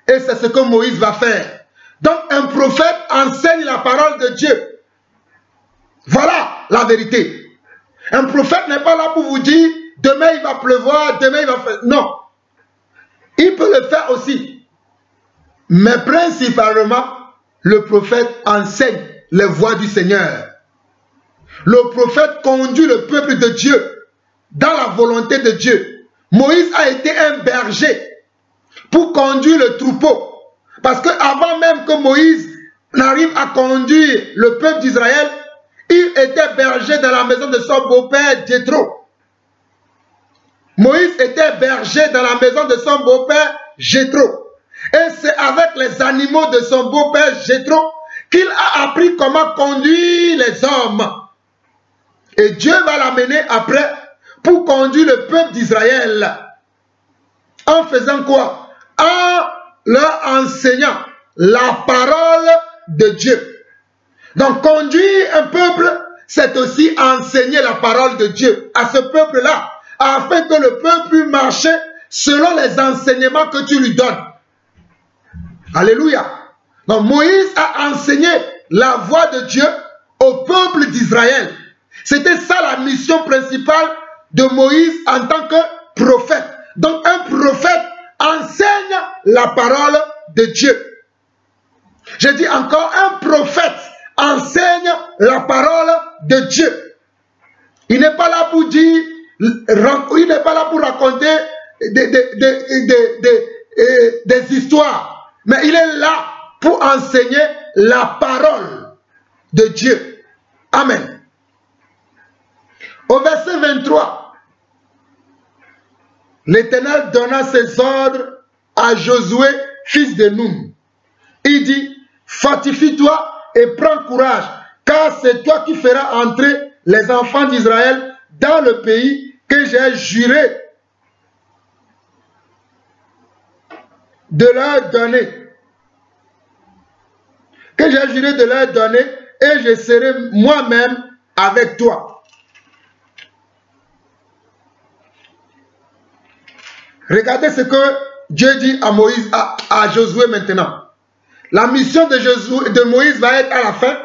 Et c'est ce que Moïse va faire. Donc un prophète enseigne la parole de Dieu. Voilà la vérité. Un prophète n'est pas là pour vous dire demain il va pleuvoir, demain il va faire... Non. Il peut le faire aussi. Mais principalement, le prophète enseigne les voies du Seigneur. Le prophète conduit le peuple de Dieu dans la volonté de Dieu. Moïse a été un berger pour conduire le troupeau. Parce qu'avant même que Moïse n'arrive à conduire le peuple d'Israël, il était berger dans la maison de son beau-père Jéthro. Moïse était berger dans la maison de son beau-père Jéthro. Et c'est avec les animaux de son beau-père Jéthro qu'il a appris comment conduire les hommes. Et Dieu va l'amener après pour conduire le peuple d'Israël. En faisant quoi? En leur enseignant la parole de Dieu. Donc conduire un peuple, c'est aussi enseigner la parole de Dieu à ce peuple-là, afin que le peuple puisse marcher selon les enseignements que tu lui donnes. Alléluia. Donc Moïse a enseigné la voie de Dieu au peuple d'Israël. C'était ça la mission principale de Moïse en tant que prophète. Donc un prophète enseigne la parole de Dieu. Je dis encore, un prophète enseigne la parole de Dieu. Il n'est pas là pour dire, il n'est pas là pour raconter des histoires, mais il est là pour enseigner la parole de Dieu. Amen. Au verset 23, l'Éternel donna ses ordres à Josué, fils de Nun. Il dit, fortifie-toi et prends courage, car c'est toi qui feras entrer les enfants d'Israël dans le pays que j'ai juré de leur donner. Que j'ai juré de leur donner, et je serai moi-même avec toi. Regardez ce que Dieu dit à Moïse, à Josué maintenant. La mission de Moïse va être à la fin.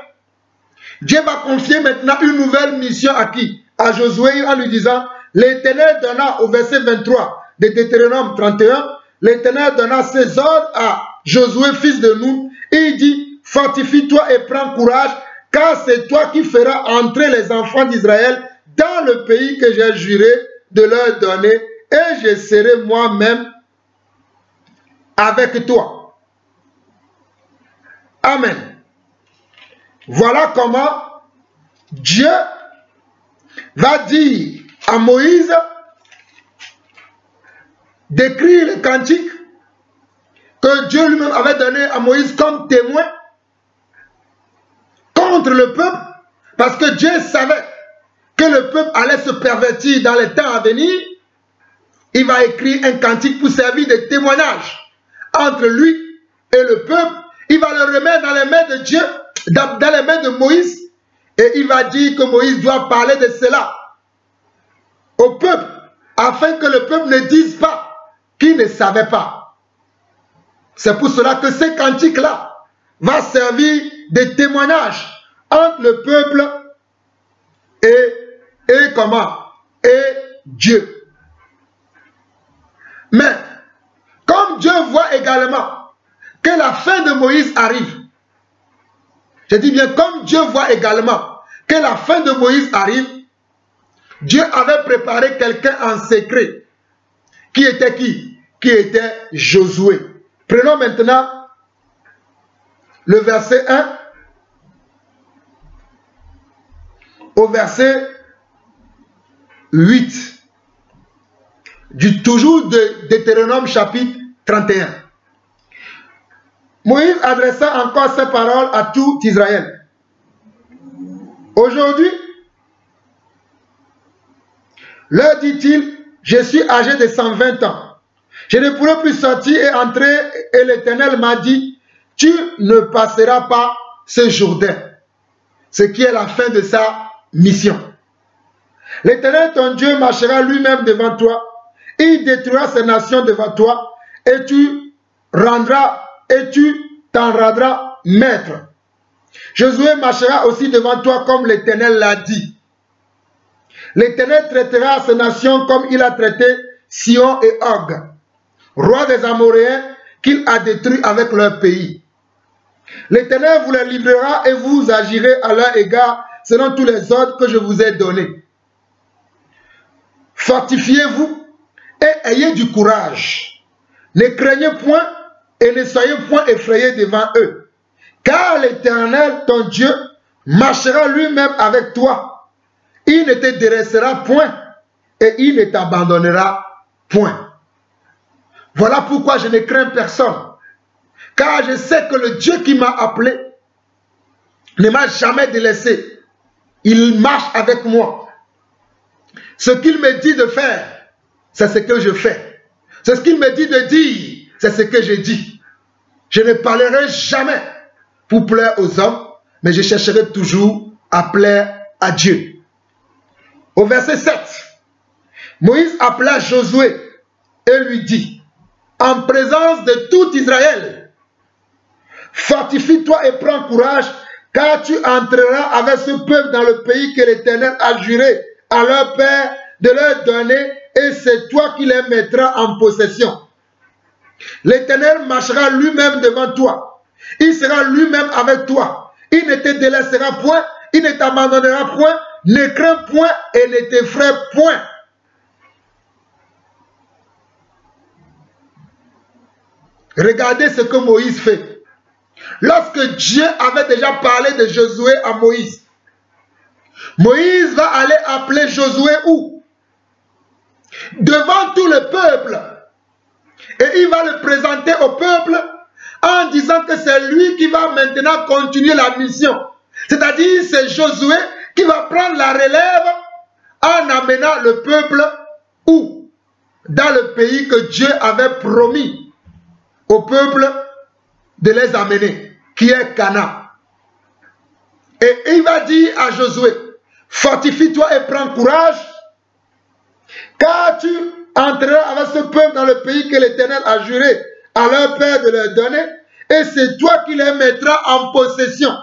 Dieu va confier maintenant une nouvelle mission à qui? À Josué, en lui disant, l'Éternel donna au verset 23 de Deutéronome 31, l'Éternel donna ses ordres à Josué, fils de Nun. Il dit, fortifie-toi et prends courage, car c'est toi qui feras entrer les enfants d'Israël dans le pays que j'ai juré de leur donner, et je serai moi-même avec toi. Amen. Voilà comment Dieu va dire à Moïse d'écrire le cantique que Dieu lui-même avait donné à Moïse comme témoin contre le peuple, parce que Dieu savait que le peuple allait se pervertir dans les temps à venir. Il va écrire un cantique pour servir de témoignage entre lui et le peuple. Il va le remettre dans les mains de Dieu, dans les mains de Moïse, et il va dire que Moïse doit parler de cela au peuple, afin que le peuple ne dise pas qu'il ne savait pas. C'est pour cela que ce cantique-là va servir de témoignage entre le peuple et comment? Et Dieu. Mais, comme Dieu voit également que la fin de Moïse arrive, je dis bien, comme Dieu voit également que la fin de Moïse arrive, Dieu avait préparé quelqu'un en secret. Qui était qui? Qui était Josué. Prenons maintenant le verset 1 au verset 8. Toujours de Deutéronome chapitre 31. Moïse adressa encore ces paroles à tout Israël. Aujourd'hui, leur dit-il, je suis âgé de 120 ans. Je ne pourrai plus sortir et entrer, et l'Éternel m'a dit, tu ne passeras pas ce Jourdain. Ce qui est la fin de sa mission. L'Éternel ton Dieu marchera lui-même devant toi. Il détruira ces nations devant toi, et tu t'en rendras maître. Josué marchera aussi devant toi comme l'Éternel l'a dit. L'Éternel traitera ces nations comme il a traité Sion et Og, rois des Amoréens qu'il a détruits avec leur pays. L'Éternel vous les livrera et vous agirez à leur égard selon tous les ordres que je vous ai donnés. Fortifiez-vous et ayez du courage. Ne craignez point et ne soyez point effrayés devant eux. Car l'Éternel, ton Dieu, marchera lui-même avec toi. Il ne te délaissera point et il ne t'abandonnera point. Voilà pourquoi je ne crains personne. Car je sais que le Dieu qui m'a appelé ne m'a jamais délaissé. Il marche avec moi. Ce qu'il me dit de faire, c'est ce que je fais. C'est ce qu'il me dit de dire, c'est ce que je dis. Je ne parlerai jamais pour plaire aux hommes, mais je chercherai toujours à plaire à Dieu. Au verset 7, Moïse appela Josué et lui dit, en présence de tout Israël, fortifie-toi et prends courage, car tu entreras avec ce peuple dans le pays que l'Éternel a juré à leur père de leur donner, et c'est toi qui les mettras en possession. L'Éternel marchera lui-même devant toi. Il sera lui-même avec toi. Il ne te délaissera point, il ne t'abandonnera point, ne crains point et ne t'effraie point. Regardez ce que Moïse fait. Lorsque Dieu avait déjà parlé de Josué à Moïse, Moïse va aller appeler Josué où? Devant tout le peuple. Et il va le présenter au peuple en disant que c'est lui qui va maintenant continuer la mission. C'est-à-dire c'est Josué qui va prendre la relève en amenant le peuple où? Dans le pays que Dieu avait promis au peuple de les amener, qui est Canaan. Et il va dire à Josué, fortifie-toi et prends courage, car tu entreras avec ce peuple dans le pays que l'Éternel a juré à leur père de leur donner, et c'est toi qui les mettras en possession.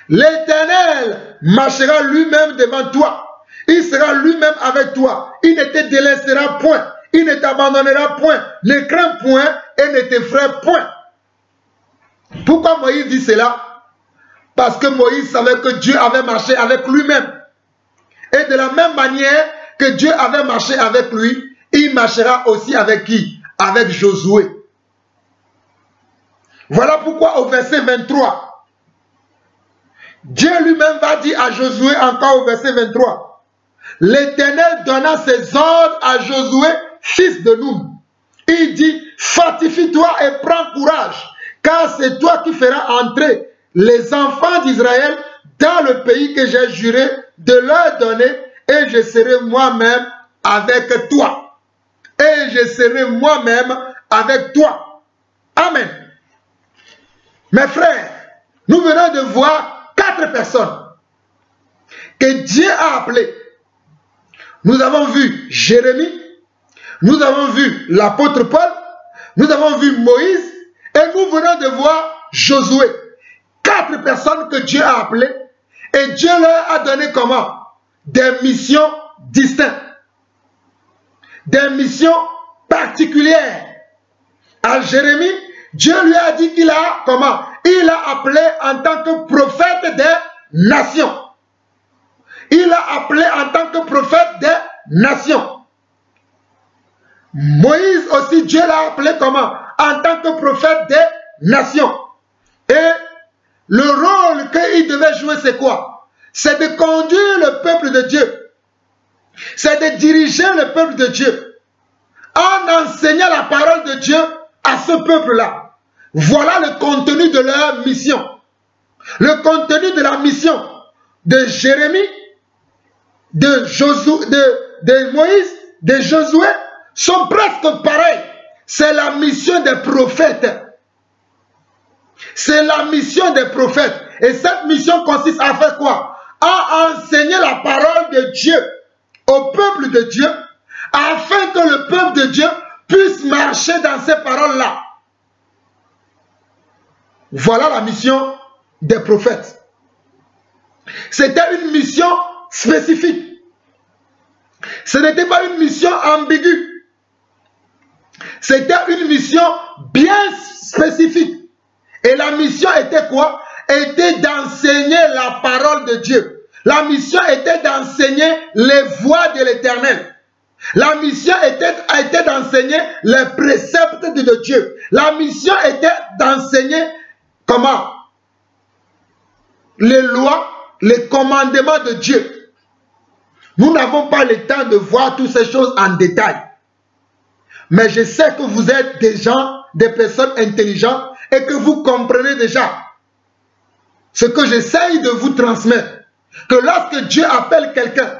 L'Éternel marchera lui-même devant toi. Il sera lui-même avec toi. Il ne te délaissera point. Il ne t'abandonnera point. Ne crains point et ne t'effraie point. Pourquoi Moïse dit cela? Parce que Moïse savait que Dieu avait marché avec lui-même. Et de la même manière que Dieu avait marché avec lui, il marchera aussi avec qui? Avec Josué. Voilà pourquoi au verset 23, Dieu lui-même va dire à Josué encore au verset 23, l'Éternel donna ses ordres à Josué, fils de Nun. Il dit, fortifie-toi et prends courage, car c'est toi qui feras entrer les enfants d'Israël dans le pays que j'ai juré de leur donner, et je serai moi-même avec toi. Et je serai moi-même avec toi. Amen. Mes frères, nous venons de voir 4 personnes que Dieu a appelées. Nous avons vu Jérémie, nous avons vu l'apôtre Paul, nous avons vu Moïse, et nous venons de voir Josué. 4 personnes que Dieu a appelées, et Dieu leur a donné comment? Des missions distinctes, des missions particulières. À Jérémie, Dieu lui a dit qu'il a, comment? Il a appelé en tant que prophète des nations. Il a appelé en tant que prophète des nations. Moïse aussi, Dieu l'a appelé comment? En tant que prophète des nations. Et le rôle qu'il devait jouer, c'est quoi? C'est de conduire le peuple de Dieu. C'est de diriger le peuple de Dieu. En enseignant la parole de Dieu à ce peuple-là. Voilà le contenu de leur mission. Le contenu de la mission de Jérémie, de Moïse, de Josué, sont presque pareils. C'est la mission des prophètes. C'est la mission des prophètes. Et cette mission consiste à faire quoi? À enseigner la parole de Dieu au peuple de Dieu, afin que le peuple de Dieu puisse marcher dans ces paroles-là. Voilà la mission des prophètes. C'était une mission spécifique. Ce n'était pas une mission ambiguë. C'était une mission bien spécifique. Et la mission était quoi? Était d'enseigner la parole de Dieu. La mission était d'enseigner les voies de l'Éternel. La mission était d'enseigner les préceptes de Dieu. La mission était d'enseigner comment? Les lois, les commandements de Dieu. Nous n'avons pas le temps de voir toutes ces choses en détail. Mais je sais que vous êtes des gens, des personnes intelligentes et que vous comprenez déjà ce que j'essaye de vous transmettre. Que lorsque Dieu appelle quelqu'un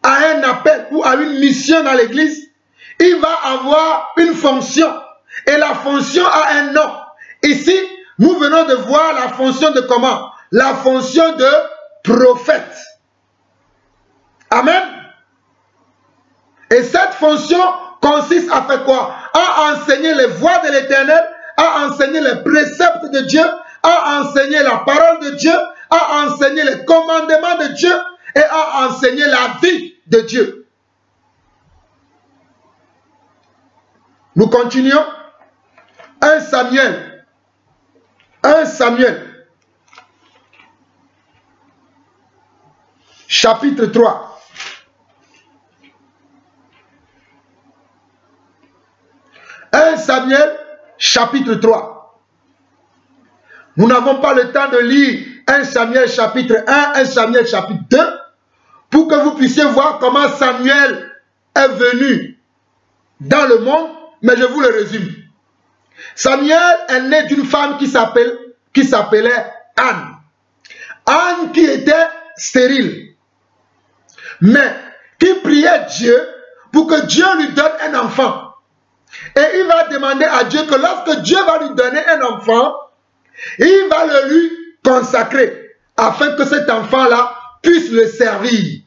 à un appel ou à une mission dans l'église, il va avoir une fonction. Et la fonction a un nom. Ici, nous venons de voir la fonction de comment? La fonction de prophète. Amen. Et cette fonction consiste à faire quoi? À enseigner les voies de l'Éternel, a enseigné les préceptes de Dieu, a enseigné la parole de Dieu, a enseigné les commandements de Dieu et a enseigné la vie de Dieu. Nous continuons. 1 Samuel. 1 Samuel. Chapitre 3. 1 Samuel, chapitre 3. Nous n'avons pas le temps de lire 1 Samuel chapitre 1, 1 Samuel chapitre 2, pour que vous puissiez voir comment Samuel est venu dans le monde, mais je vous le résume. Samuel est né d'une femme qui s'appelait Anne. Anne qui était stérile, mais qui priait Dieu pour que Dieu lui donne un enfant. Et il va demander à Dieu que lorsque Dieu va lui donner un enfant, il va le lui consacrer afin que cet enfant-là puisse le servir.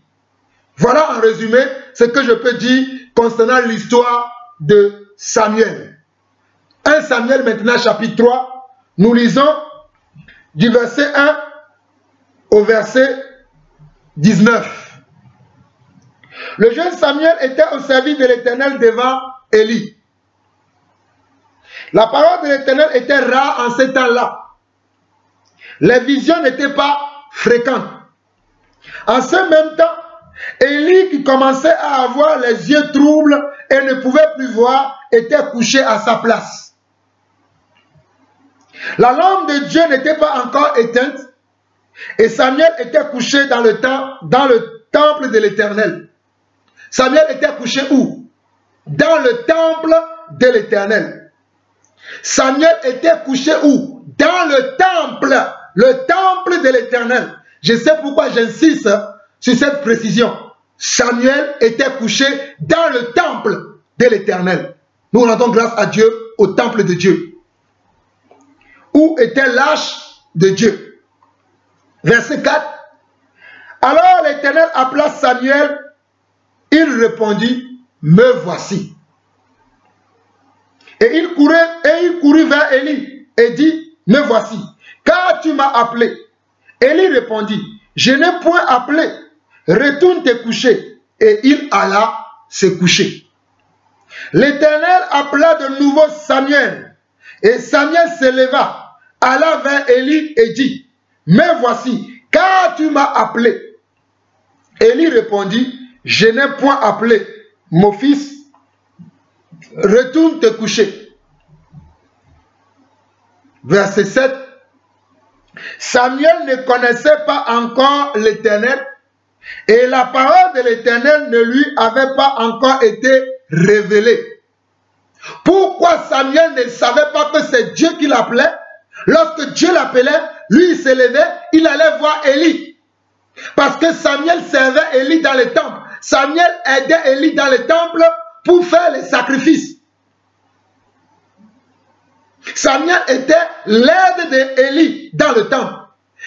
Voilà en résumé ce que je peux dire concernant l'histoire de Samuel. 1 Samuel maintenant chapitre 3, nous lisons du verset 1 au verset 19. Le jeune Samuel était au service de l'Éternel devant Élie. La parole de l'Éternel était rare en ces temps-là. Les visions n'étaient pas fréquentes. En ce même temps, Élie, qui commençait à avoir les yeux troubles et ne pouvait plus voir, était couché à sa place. La lampe de Dieu n'était pas encore éteinte et Samuel était couché dans le temple de l'Éternel. Samuel était couché où? Dans le temple de l'Éternel. Samuel était couché où? Dans le temple de l'Éternel. Je sais pourquoi j'insiste sur cette précision. Samuel était couché dans le temple de l'Éternel. Nous rendons grâce à Dieu au temple de Dieu. Où était l'arche de Dieu? Verset 4. Alors l'Éternel appela Samuel. Il répondit, me voici. Et il courut vers Élie et dit, me voici, car tu m'as appelé. Élie répondit, je n'ai point appelé, retourne te coucher. Et il alla se coucher. L'Éternel appela de nouveau Samuel. Et Samuel se leva, alla vers Élie et dit, me voici, car tu m'as appelé. Élie répondit, je n'ai point appelé, mon fils, retourne te coucher. Verset 7. Samuel ne connaissait pas encore l'Éternel et la parole de l'Éternel ne lui avait pas encore été révélée. Pourquoi Samuel ne savait pas que c'est Dieu qui l'appelait? Lorsque Dieu l'appelait, lui il se levait, il allait voir Élie. Parce que Samuel servait Élie dans le temple. Samuel aidait Élie dans le temple pour faire les sacrifices. Samuel était l'aide d'Élie dans le temple.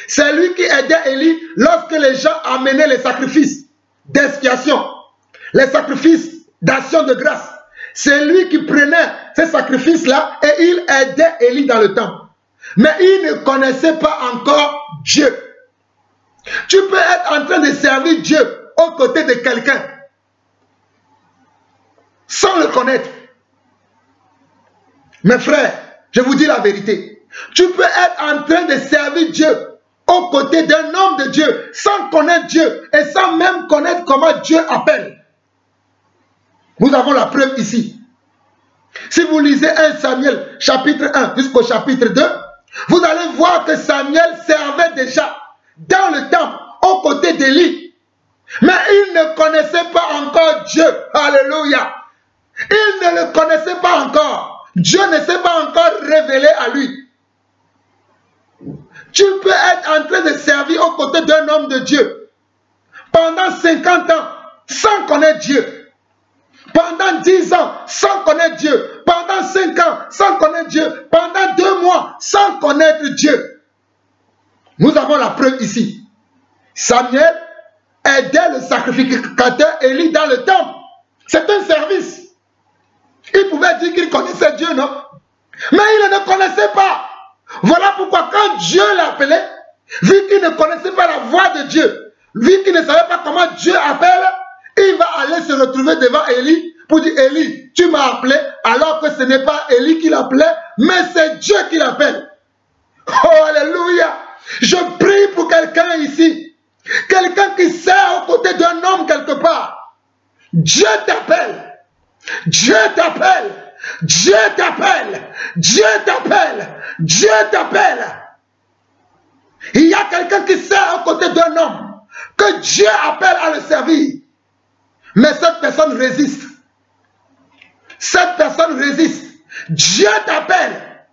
C'est lui qui aidait Élie lorsque les gens amenaient les sacrifices d'expiation, les sacrifices d'action de grâce. C'est lui qui prenait ces sacrifices-là et il aidait Élie dans le temple. Mais il ne connaissait pas encore Dieu. Tu peux être en train de servir Dieu aux côtés de quelqu'un sans le connaître. Mes frères, je vous dis la vérité. Tu peux être en train de servir Dieu aux côtés d'un homme de Dieu sans connaître Dieu et sans même connaître comment Dieu appelle. Nous avons la preuve ici. Si vous lisez 1 Samuel chapitre 1 jusqu'au chapitre 2, vous allez voir que Samuel servait déjà dans le temple aux côtés d'Élie. Mais il ne connaissait pas encore Dieu. Alléluia. Il ne le connaissait pas encore. Dieu ne s'est pas encore révélé à lui. Tu peux être en train de servir aux côtés d'un homme de Dieu pendant 50 ans sans connaître Dieu. Pendant 10 ans sans connaître Dieu. Pendant 5 ans sans connaître Dieu. Pendant 2 mois sans connaître Dieu. Nous avons la preuve ici. Samuel aidait le sacrificateur Élie dans le temple. C'est un service. Il pouvait dire qu'il connaissait Dieu, non? Mais il ne connaissait pas. Voilà pourquoi quand Dieu l'appelait, vu qu'il ne connaissait pas la voix de Dieu, vu qu'il ne savait pas comment Dieu appelle, il va aller se retrouver devant Élie pour dire, Élie, tu m'as appelé, alors que ce n'est pas Élie qui l'appelait, mais c'est Dieu qui l'appelle. Oh, alléluia. Je prie pour quelqu'un ici, quelqu'un qui sert aux côtés d'un homme quelque part. Dieu t'appelle, Dieu t'appelle, Dieu t'appelle, Dieu t'appelle, Dieu t'appelle. Il y a quelqu'un qui sert aux côtés d'un homme que Dieu appelle à le servir. Mais cette personne résiste. Cette personne résiste. Dieu t'appelle.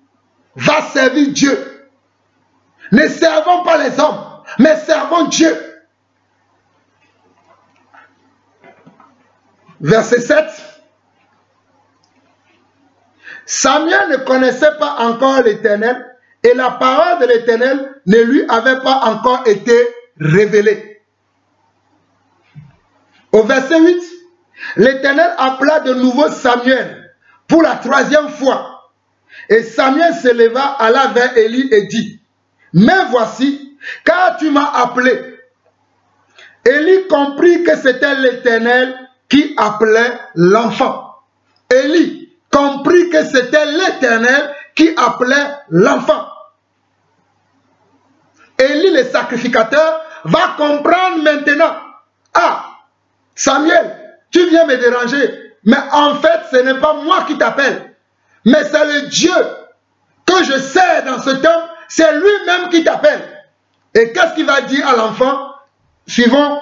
Va servir Dieu. Ne servons pas les hommes, mais servons Dieu. Verset 7. Samuel ne connaissait pas encore l'Éternel et la parole de l'Éternel ne lui avait pas encore été révélée. Au verset 8, l'Éternel appela de nouveau Samuel pour la troisième fois. Et Samuel se leva, alla vers Élie et dit, « Mais voici, car tu m'as appelé. » Élie comprit que c'était l'Éternel qui appelait l'enfant. Élie comprit que c'était l'Éternel qui appelait l'enfant. Élie, le sacrificateur, va comprendre maintenant. Ah, Samuel, tu viens me déranger, mais en fait, ce n'est pas moi qui t'appelle, mais c'est le Dieu que je sers dans ce temps, c'est lui-même qui t'appelle. Et qu'est-ce qu'il va dire à l'enfant? Suivons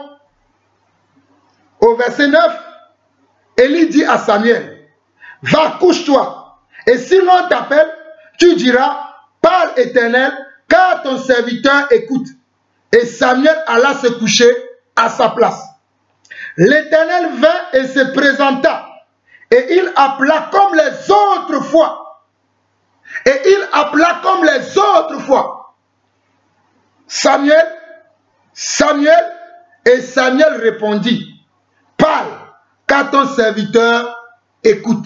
au verset 9, Élie dit à Samuel, va, couche-toi, et si l'on t'appelle, tu diras, parle Éternel, car ton serviteur écoute. Et Samuel alla se coucher à sa place. L'Éternel vint et se présenta, et il appela comme les autres fois. Et il appela comme les autres fois. Samuel, Samuel, et Samuel répondit, parle, car ton serviteur écoute.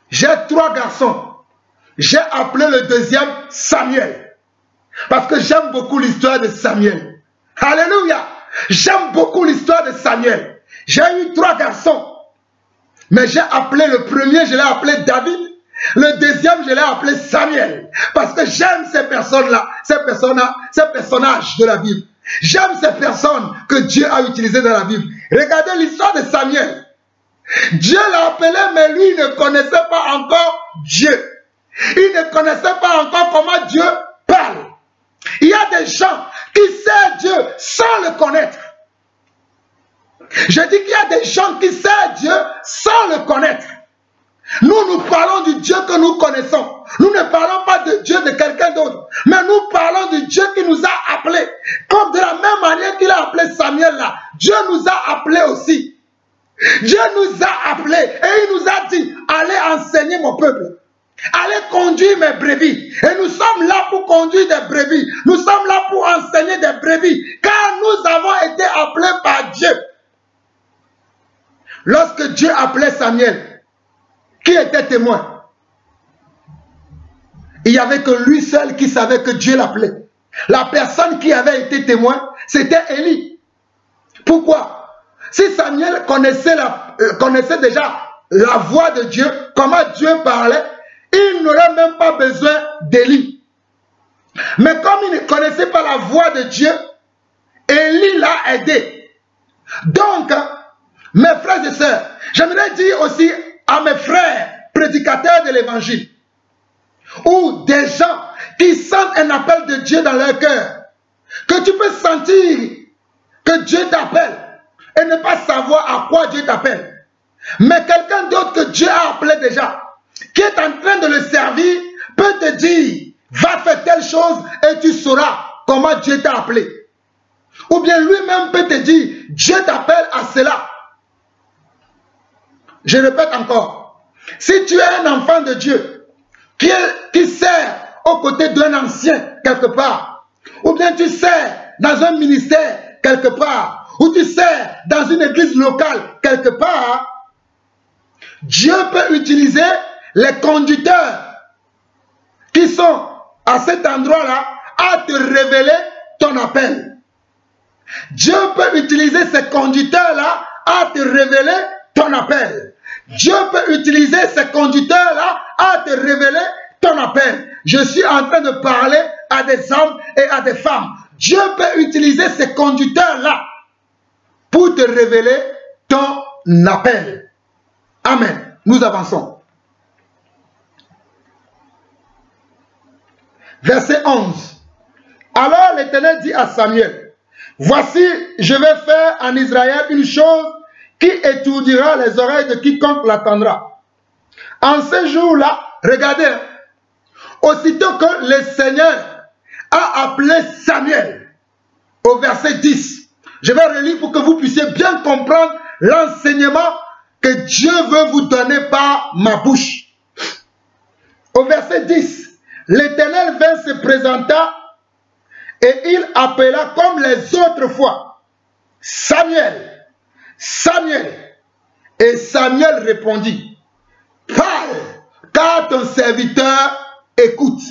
J'ai 3 garçons. J'ai appelé le deuxième Samuel. Parce que j'aime beaucoup l'histoire de Samuel. Alléluia. J'aime beaucoup l'histoire de Samuel. J'ai eu 3 garçons. Mais j'ai appelé le premier, je l'ai appelé David. Le deuxième, je l'ai appelé Samuel. Parce que j'aime ces personnes-là, ces personnages de la Bible. J'aime ces personnes que Dieu a utilisées dans la Bible. Regardez l'histoire de Samuel. Dieu l'a appelé, mais lui, il ne connaissait pas encore Dieu. Il ne connaissait pas encore comment Dieu parle. Il y a des gens qui servent Dieu sans le connaître. Je dis qu'il y a des gens qui servent Dieu sans le connaître. Nous parlons du Dieu que nous connaissons. Nous ne parlons pas de Dieu de quelqu'un d'autre. Mais nous parlons du Dieu qui nous a appelés. Comme de la même manière qu'il a appelé Samuel là. Dieu nous a appelés aussi. Dieu nous a appelés et il nous a dit, allez enseigner mon peuple. Allez conduire mes brebis. Et nous sommes là pour conduire des brebis. Nous sommes là pour enseigner des brebis. Car nous avons été appelés par Dieu. Lorsque Dieu appelait Samuel, qui était témoin? Il n'y avait que lui seul qui savait que Dieu l'appelait. La personne qui avait été témoin, c'était Élie. Pourquoi? Si Samuel connaissait déjà la voix de Dieu, comment Dieu parlait, il n'aurait même pas besoin d'Élie. Mais comme il ne connaissait pas la voix de Dieu, Élie l'a aidé. Donc, mes frères et sœurs, j'aimerais dire aussi à mes frères prédicateurs de l'évangile, ou des gens qui sentent un appel de Dieu dans leur cœur, que tu peux sentir que Dieu t'appelle et ne pas savoir à quoi Dieu t'appelle. Mais quelqu'un d'autre que Dieu a appelé déjà, qui est en train de le servir, peut te dire, va faire telle chose et tu sauras comment Dieu t'a appelé. Ou bien lui-même peut te dire, Dieu t'appelle à cela. Je répète encore, si tu es un enfant de Dieu qui sert aux côtés d'un ancien quelque part, ou bien tu sers dans un ministère quelque part, ou tu sers dans une église locale quelque part, Dieu peut utiliser les conducteurs qui sont à cet endroit-là à te révéler ton appel. Dieu peut utiliser ces conducteurs-là à te révéler ton appel. Dieu peut utiliser ces conducteurs-là à te révéler ton appel. Je suis en train de parler à des hommes et à des femmes. Dieu peut utiliser ces conducteurs-là pour te révéler ton appel. Amen. Nous avançons. Verset 11. Alors l'Éternel dit à Samuel, voici, je vais faire en Israël une chose qui étourdira les oreilles de quiconque l'attendra. En ce jour-là, regardez, aussitôt que le Seigneur a appelé Samuel, au verset 10, je vais relire pour que vous puissiez bien comprendre l'enseignement que Dieu veut vous donner par ma bouche. Au verset 10, l'Éternel vint se présenta et il appela comme les autres fois, Samuel, Samuel. Et Samuel répondit, parle, car ton serviteur écoute.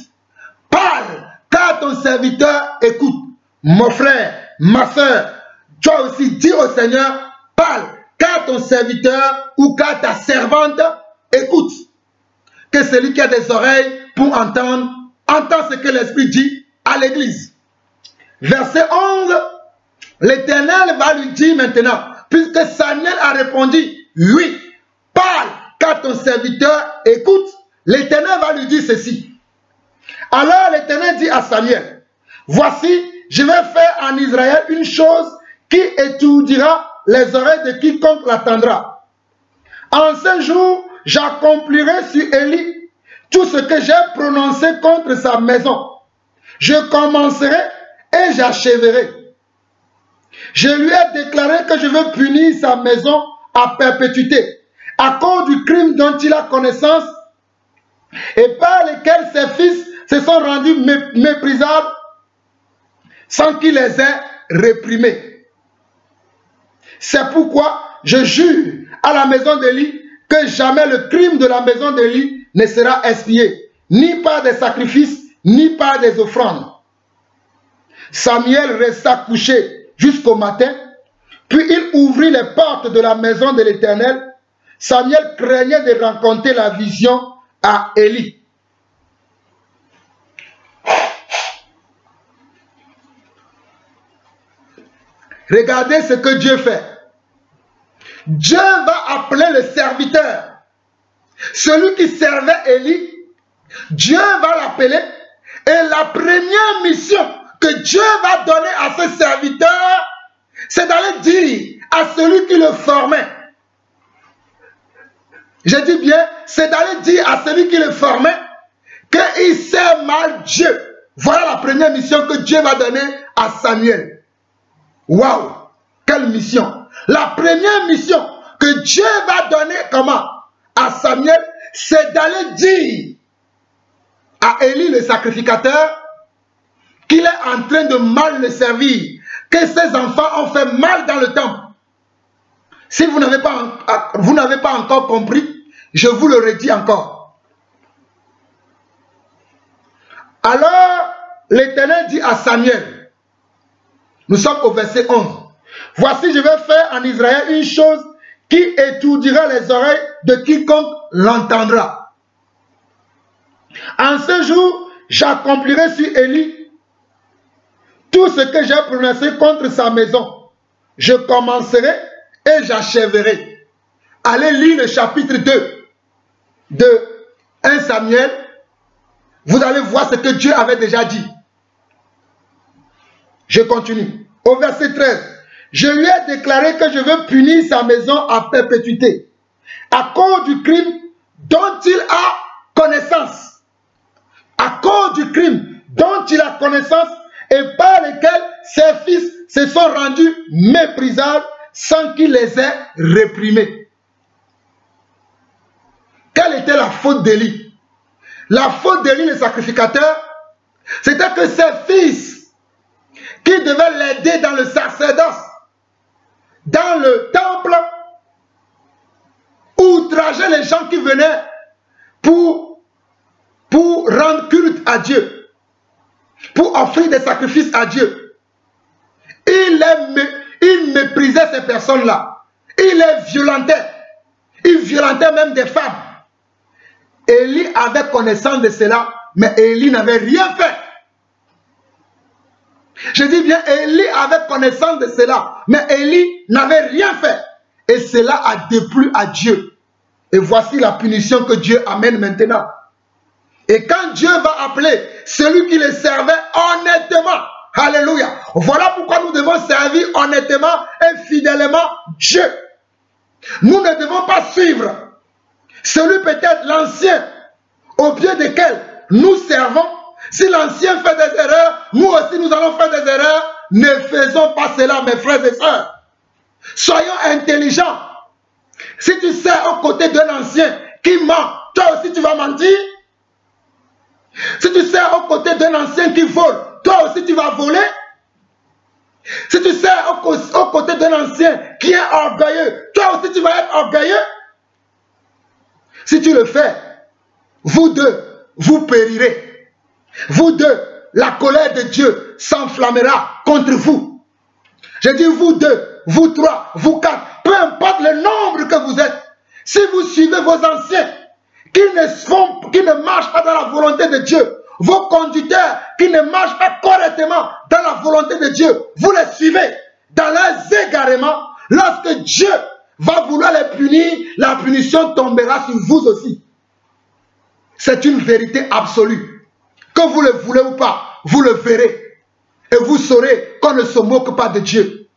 Parle, car ton serviteur écoute. Mon frère, ma soeur, toi aussi dis au Seigneur, parle, car ton serviteur ou car ta servante écoute. Que celui qui a des oreilles pour entendre, entend ce que l'Esprit dit à l'Église. Verset 11, l'Éternel va lui dire maintenant, puisque Samuel a répondu, oui, parle, car ton serviteur écoute, l'Éternel va lui dire ceci. Alors l'Éternel dit à Samuel, voici, je vais faire en Israël une chose qui étourdira les oreilles de quiconque l'attendra. En ce jour, j'accomplirai sur Élie tout ce que j'ai prononcé contre sa maison. Je commencerai et j'achèverai. Je lui ai déclaré que je veux punir sa maison à perpétuité, à cause du crime dont il a connaissance et par lequel ses fils se sont rendus méprisables sans qu'il les ait réprimés. C'est pourquoi je jure à la maison d'Élie que jamais le crime de la maison d'Élie ne sera expié, ni par des sacrifices, ni par des offrandes. Samuel resta couché jusqu'au matin, puis il ouvrit les portes de la maison de l'Éternel. Samuel craignait de raconter la vision à Élie. Regardez ce que Dieu fait. Dieu va appeler le serviteur. Celui qui servait Élie, Dieu va l'appeler. Et la première mission que Dieu va donner à ce serviteur, c'est d'aller dire à celui qui le formait. Je dis bien, c'est d'aller dire à celui qui le formait qu'il sert mal Dieu. Voilà la première mission que Dieu va donner à Samuel. Waouh! Quelle mission! La première mission que Dieu va donner comment? À Samuel, c'est d'aller dire à Élie le sacrificateur qu'il est en train de mal le servir, que ses enfants ont fait mal dans le temple. Si vous n'avez pas encore compris, je vous le redis encore. Alors, l'Éternel dit à Samuel, nous sommes au verset 11. Voici, je vais faire en Israël une chose qui étourdira les oreilles de quiconque l'entendra. En ce jour, j'accomplirai sur Élie tout ce que j'ai prononcé contre sa maison. Je commencerai et j'achèverai. Allez lire le chapitre 2 de 1 Samuel. Vous allez voir ce que Dieu avait déjà dit. Je continue. Au verset 13. Je lui ai déclaré que je veux punir sa maison à perpétuité, à cause du crime dont il a connaissance. À cause du crime dont il a connaissance et par lequel ses fils se sont rendus méprisables sans qu'il les ait réprimés. Quelle était la faute d'Élie? La faute d'Élie le sacrificateur, c'était que ses fils qui devaient l'aider dans le sacerdoce, dans le temple, outrageaient les gens qui venaient pour rendre culte à Dieu, pour offrir des sacrifices à Dieu. Il méprisait ces personnes-là. Il les violentait. Il violentait même des femmes. Élie avait connaissance de cela, mais Élie n'avait rien fait. Je dis bien, Élie avait connaissance de cela, mais Élie n'avait rien fait. Et cela a déplu à Dieu. Et voici la punition que Dieu amène maintenant. Et quand Dieu va appeler celui qui le servait honnêtement, alléluia, voilà pourquoi nous devons servir honnêtement et fidèlement Dieu. Nous ne devons pas suivre celui peut-être l'ancien au pied desquels nous servons. Si l'ancien fait des erreurs, nous aussi nous allons faire des erreurs. Ne faisons pas cela, mes frères et sœurs. Soyons intelligents. Si tu sers aux côtés d'un ancien qui ment, toi aussi tu vas mentir. Si tu sers aux côtés d'un ancien qui vole, toi aussi tu vas voler. Si tu sers aux côtés d'un ancien qui est orgueilleux, toi aussi tu vas être orgueilleux. Si tu le fais, vous deux, vous périrez. Vous deux, la colère de Dieu s'enflammera contre vous. Je dis vous deux, vous trois, vous quatre, peu importe le nombre que vous êtes. Si vous suivez vos anciens qui ne marchent pas dans la volonté de Dieu, vos conducteurs qui ne marchent pas correctement dans la volonté de Dieu, vous les suivez dans leurs égarements. Lorsque Dieu va vouloir les punir, la punition tombera sur vous aussi. C'est une vérité absolue. Que vous le voulez ou pas, vous le verrez. Et vous saurez qu'on ne se moque pas de Dieu.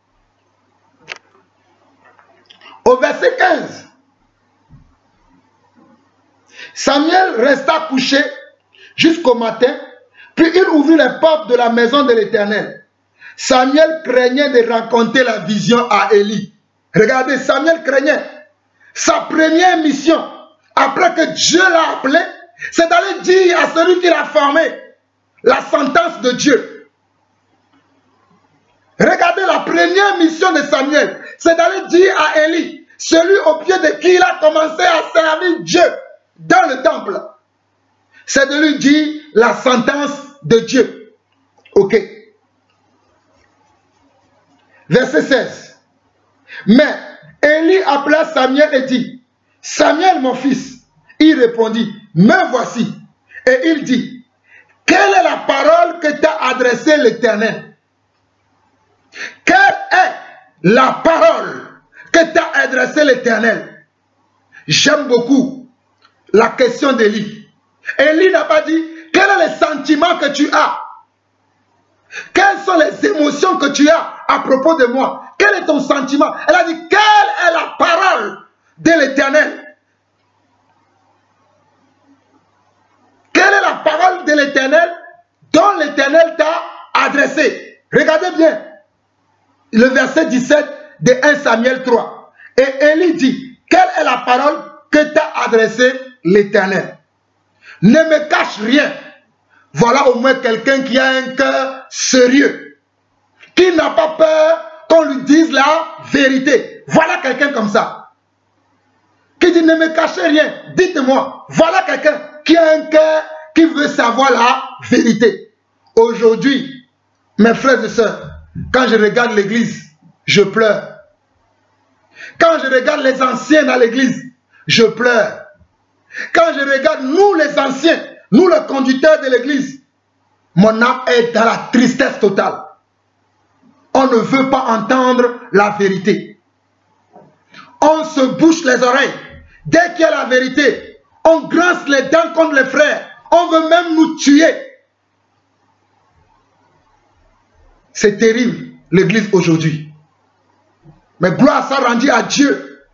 Au verset 15. Samuel resta couché jusqu'au matin, puis il ouvrit les portes de la maison de l'Éternel. Samuel craignait de raconter la vision à Élie. Regardez, Samuel craignait. Sa première mission, après que Dieu l'a appelé, c'est d'aller dire à celui qui l'a formé la sentence de Dieu. Regardez la première mission de Samuel, c'est d'aller dire à Élie, celui au pied de qui il a commencé à servir Dieu dans le temple. C'est de lui dire la sentence de Dieu. Ok. Verset 16. Mais Élie appela Samuel et dit, Samuel mon fils. Il répondit, me voici. Et il dit, quelle est la parole que t'a adressée l'Éternel? Quelle est la parole que t'a adressée l'Éternel? J'aime beaucoup la question d'Élie. Élie n'a pas dit, quel est le sentiment que tu as? Quelles sont les émotions que tu as à propos de moi? Quel est ton sentiment? Elle a dit, quelle est la parole de l'Éternel? Quelle est la parole de l'Éternel dont l'Éternel t'a adressé? Regardez bien le verset 17 de 1 Samuel 3. Et Élie dit, quelle est la parole que t'a adressée l'Éternel? Ne me cache rien. Voilà au moins quelqu'un qui a un cœur sérieux, qui n'a pas peur qu'on lui dise la vérité. Voilà quelqu'un comme ça, qui dit ne me cachez rien, dites-moi. Voilà quelqu'un qui a un cœur qui veut savoir la vérité. Aujourd'hui, mes frères et sœurs, quand je regarde l'église, je pleure. Quand je regarde les anciens dans l'église, je pleure. Quand je regarde nous les anciens, nous les conducteurs de l'église, mon âme est dans la tristesse totale. On ne veut pas entendre la vérité. On se bouche les oreilles. Dès qu'il y a la vérité, on grince les dents contre les frères. On veut même nous tuer. C'est terrible, l'église aujourd'hui. Mais gloire soit rendue à Dieu,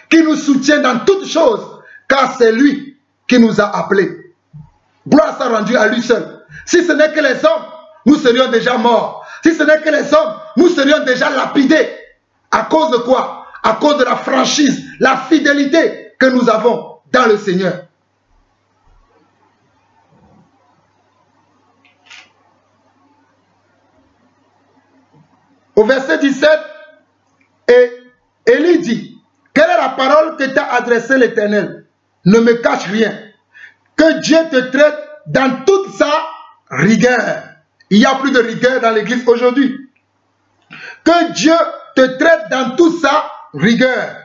qui nous soutient dans toutes choses, car c'est lui qui nous a appelés. Gloire soit rendue à lui seul. Si ce n'est que les hommes, nous serions déjà morts. Si ce n'est que les hommes, nous serions déjà lapidés. À cause de quoi? À cause de la franchise, la fidélité que nous avons dans le Seigneur. Au verset 17, et Élie dit, quelle est la parole que t'a adressée l'Éternel? Ne me cache rien. Que Dieu te traite dans toute sa rigueur. Il n'y a plus de rigueur dans l'église aujourd'hui. Que Dieu te traite dans toute sa rigueur.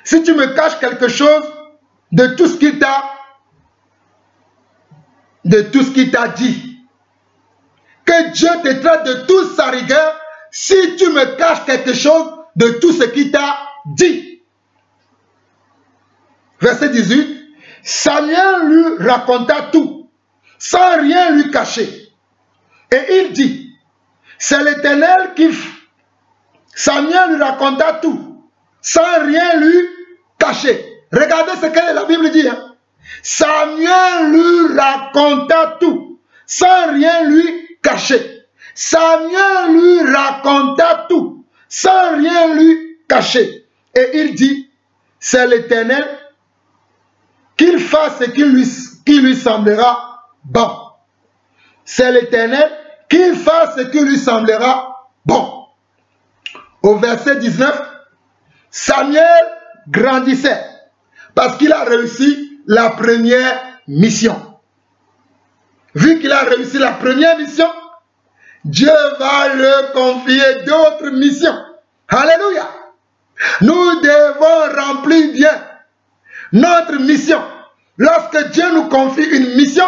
Si tu me caches quelque chose de tout ce qu'il t'a dit, que Dieu te traite de toute sa rigueur si tu me caches quelque chose de tout ce qu'il t'a dit. Verset 18, Samuel lui raconta tout, sans rien lui cacher. Et il dit, c'est l'Éternel qui... Samuel lui raconta tout, sans rien lui cacher. Regardez ce que la Bible dit. Hein? Samuel lui raconta tout, sans rien lui cacher. Samuel lui raconta tout, sans rien lui cacher. Et il dit, c'est l'Éternel qu'il fasse ce qui lui semblera bon. C'est l'Éternel qu'il fasse ce qui lui semblera bon. Au verset 19, Samuel grandissait parce qu'il a réussi la première mission. Vu qu'il a réussi la première mission, Dieu va lui confier d'autres missions. Alléluia. Nous devons remplir bien notre mission. Lorsque Dieu nous confie une mission,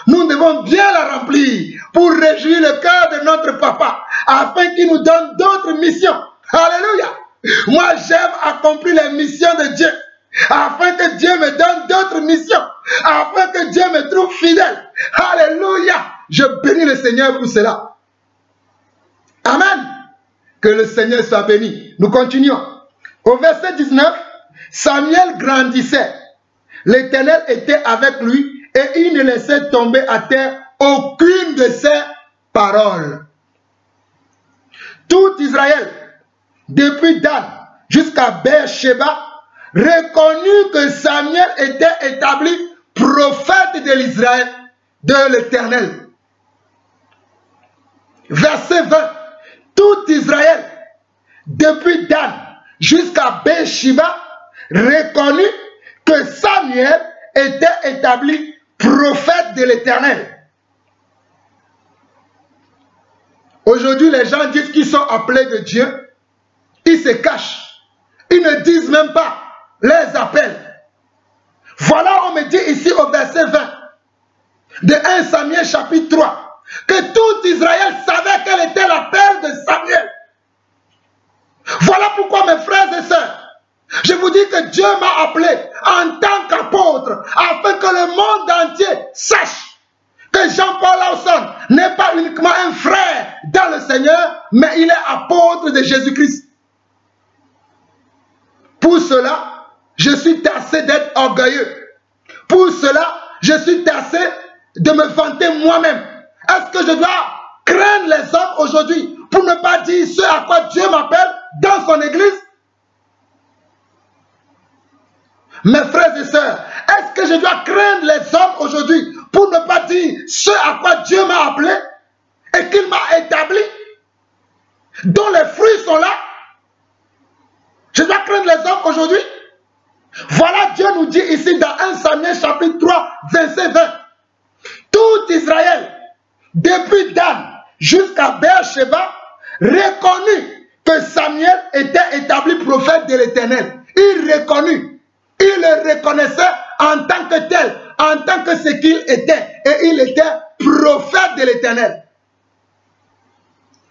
nous devons bien la remplir pour réjouir le cœur de notre papa afin qu'il nous donne d'autres missions. Alléluia. Moi, j'aime accomplir les missions de Dieu afin que Dieu me donne d'autres missions, afin que Dieu me trouve fidèle. Alléluia. Je bénis le Seigneur pour cela. Amen. Que le Seigneur soit béni. Nous continuons. Au verset 19, Samuel grandissait. L'Éternel était avec lui et il ne laissait tomber à terre aucune de ses paroles. Tout Israël, depuis Dan jusqu'à Beersheba, reconnut que Samuel était établi prophète de l'Israël, de l'Éternel. Verset 20. Tout Israël, depuis Dan jusqu'à Beersheba, reconnut que Samuel était établi prophète de l'Éternel. Aujourd'hui, les gens disent qu'ils sont appelés de Dieu. Ils se cachent. Ils ne disent même pas les appels. Voilà, on me dit ici au verset 20 de 1 Samuel chapitre 3 que tout Israël savait quel était l'appel de Samuel. Voilà pourquoi, mes frères et sœurs, je vous dis que Dieu m'a appelé en tant qu'apôtre afin que le monde entier sache que Jean-Paul Lawson n'est pas uniquement un frère dans le Seigneur, mais il est apôtre de Jésus-Christ. Pour cela, je suis tassé d'être orgueilleux. Pour cela, je suis tassé de me vanter moi-même. Est-ce que je dois craindre les hommes aujourd'hui pour ne pas dire ce à quoi Dieu m'appelle dans son église? Mes frères et sœurs, est-ce que je dois craindre les hommes aujourd'hui pour ne pas dire ce à quoi Dieu m'a appelé et qu'il m'a établi, dont les fruits sont là? Je dois craindre les hommes aujourd'hui? Voilà, Dieu nous dit ici dans 1 Samuel chapitre 3, verset 20. Tout Israël, depuis Dan jusqu'à Beersheba, reconnut que Samuel était établi prophète de l'Éternel. Il reconnut. Il le reconnaissait en tant que tel, en tant que ce qu'il était. Et il était prophète de l'Éternel.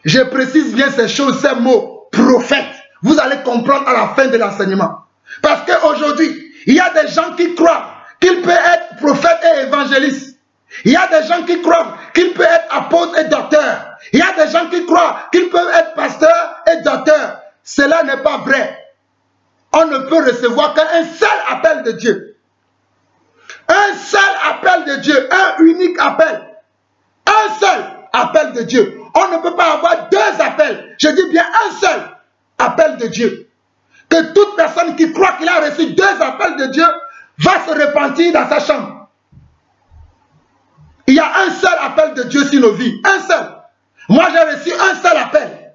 Je précise bien ces choses, ces mots, prophète. Vous allez comprendre à la fin de l'enseignement. Parce qu'aujourd'hui, il y a des gens qui croient qu'il peut être prophète et évangéliste. Il y a des gens qui croient qu'il peut être apôtre et docteur. Il y a des gens qui croient qu'il peut être pasteur et docteur. Cela n'est pas vrai. On ne peut recevoir qu'un seul appel de Dieu. Un seul appel de Dieu. Un unique appel. Un seul appel de Dieu. On ne peut pas avoir deux appels. Je dis bien un seul appel de Dieu. Que toute personne qui croit qu'il a reçu deux appels de Dieu va se repentir dans sa chambre. Il y a un seul appel de Dieu sur nos vies. Un seul. Moi, j'ai reçu un seul appel.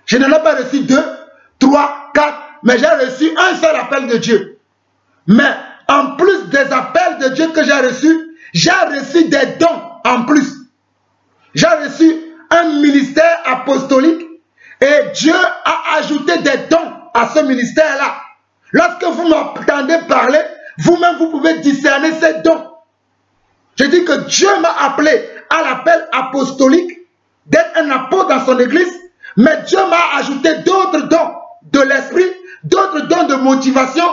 Je n'en ai pas reçu 2, 3, 4, mais j'ai reçu un seul appel de Dieu. Mais en plus des appels de Dieu que j'ai reçus, j'ai reçu des dons en plus. J'ai reçu un ministère apostolique et Dieu a ajouté des dons à ce ministère-là. Lorsque vous m'entendez parler, vous-même vous pouvez discerner ces dons. Je dis que Dieu m'a appelé à l'appel apostolique d'être un apôtre dans son église, mais Dieu m'a ajouté d'autres dons de l'esprit, d'autres dons de motivation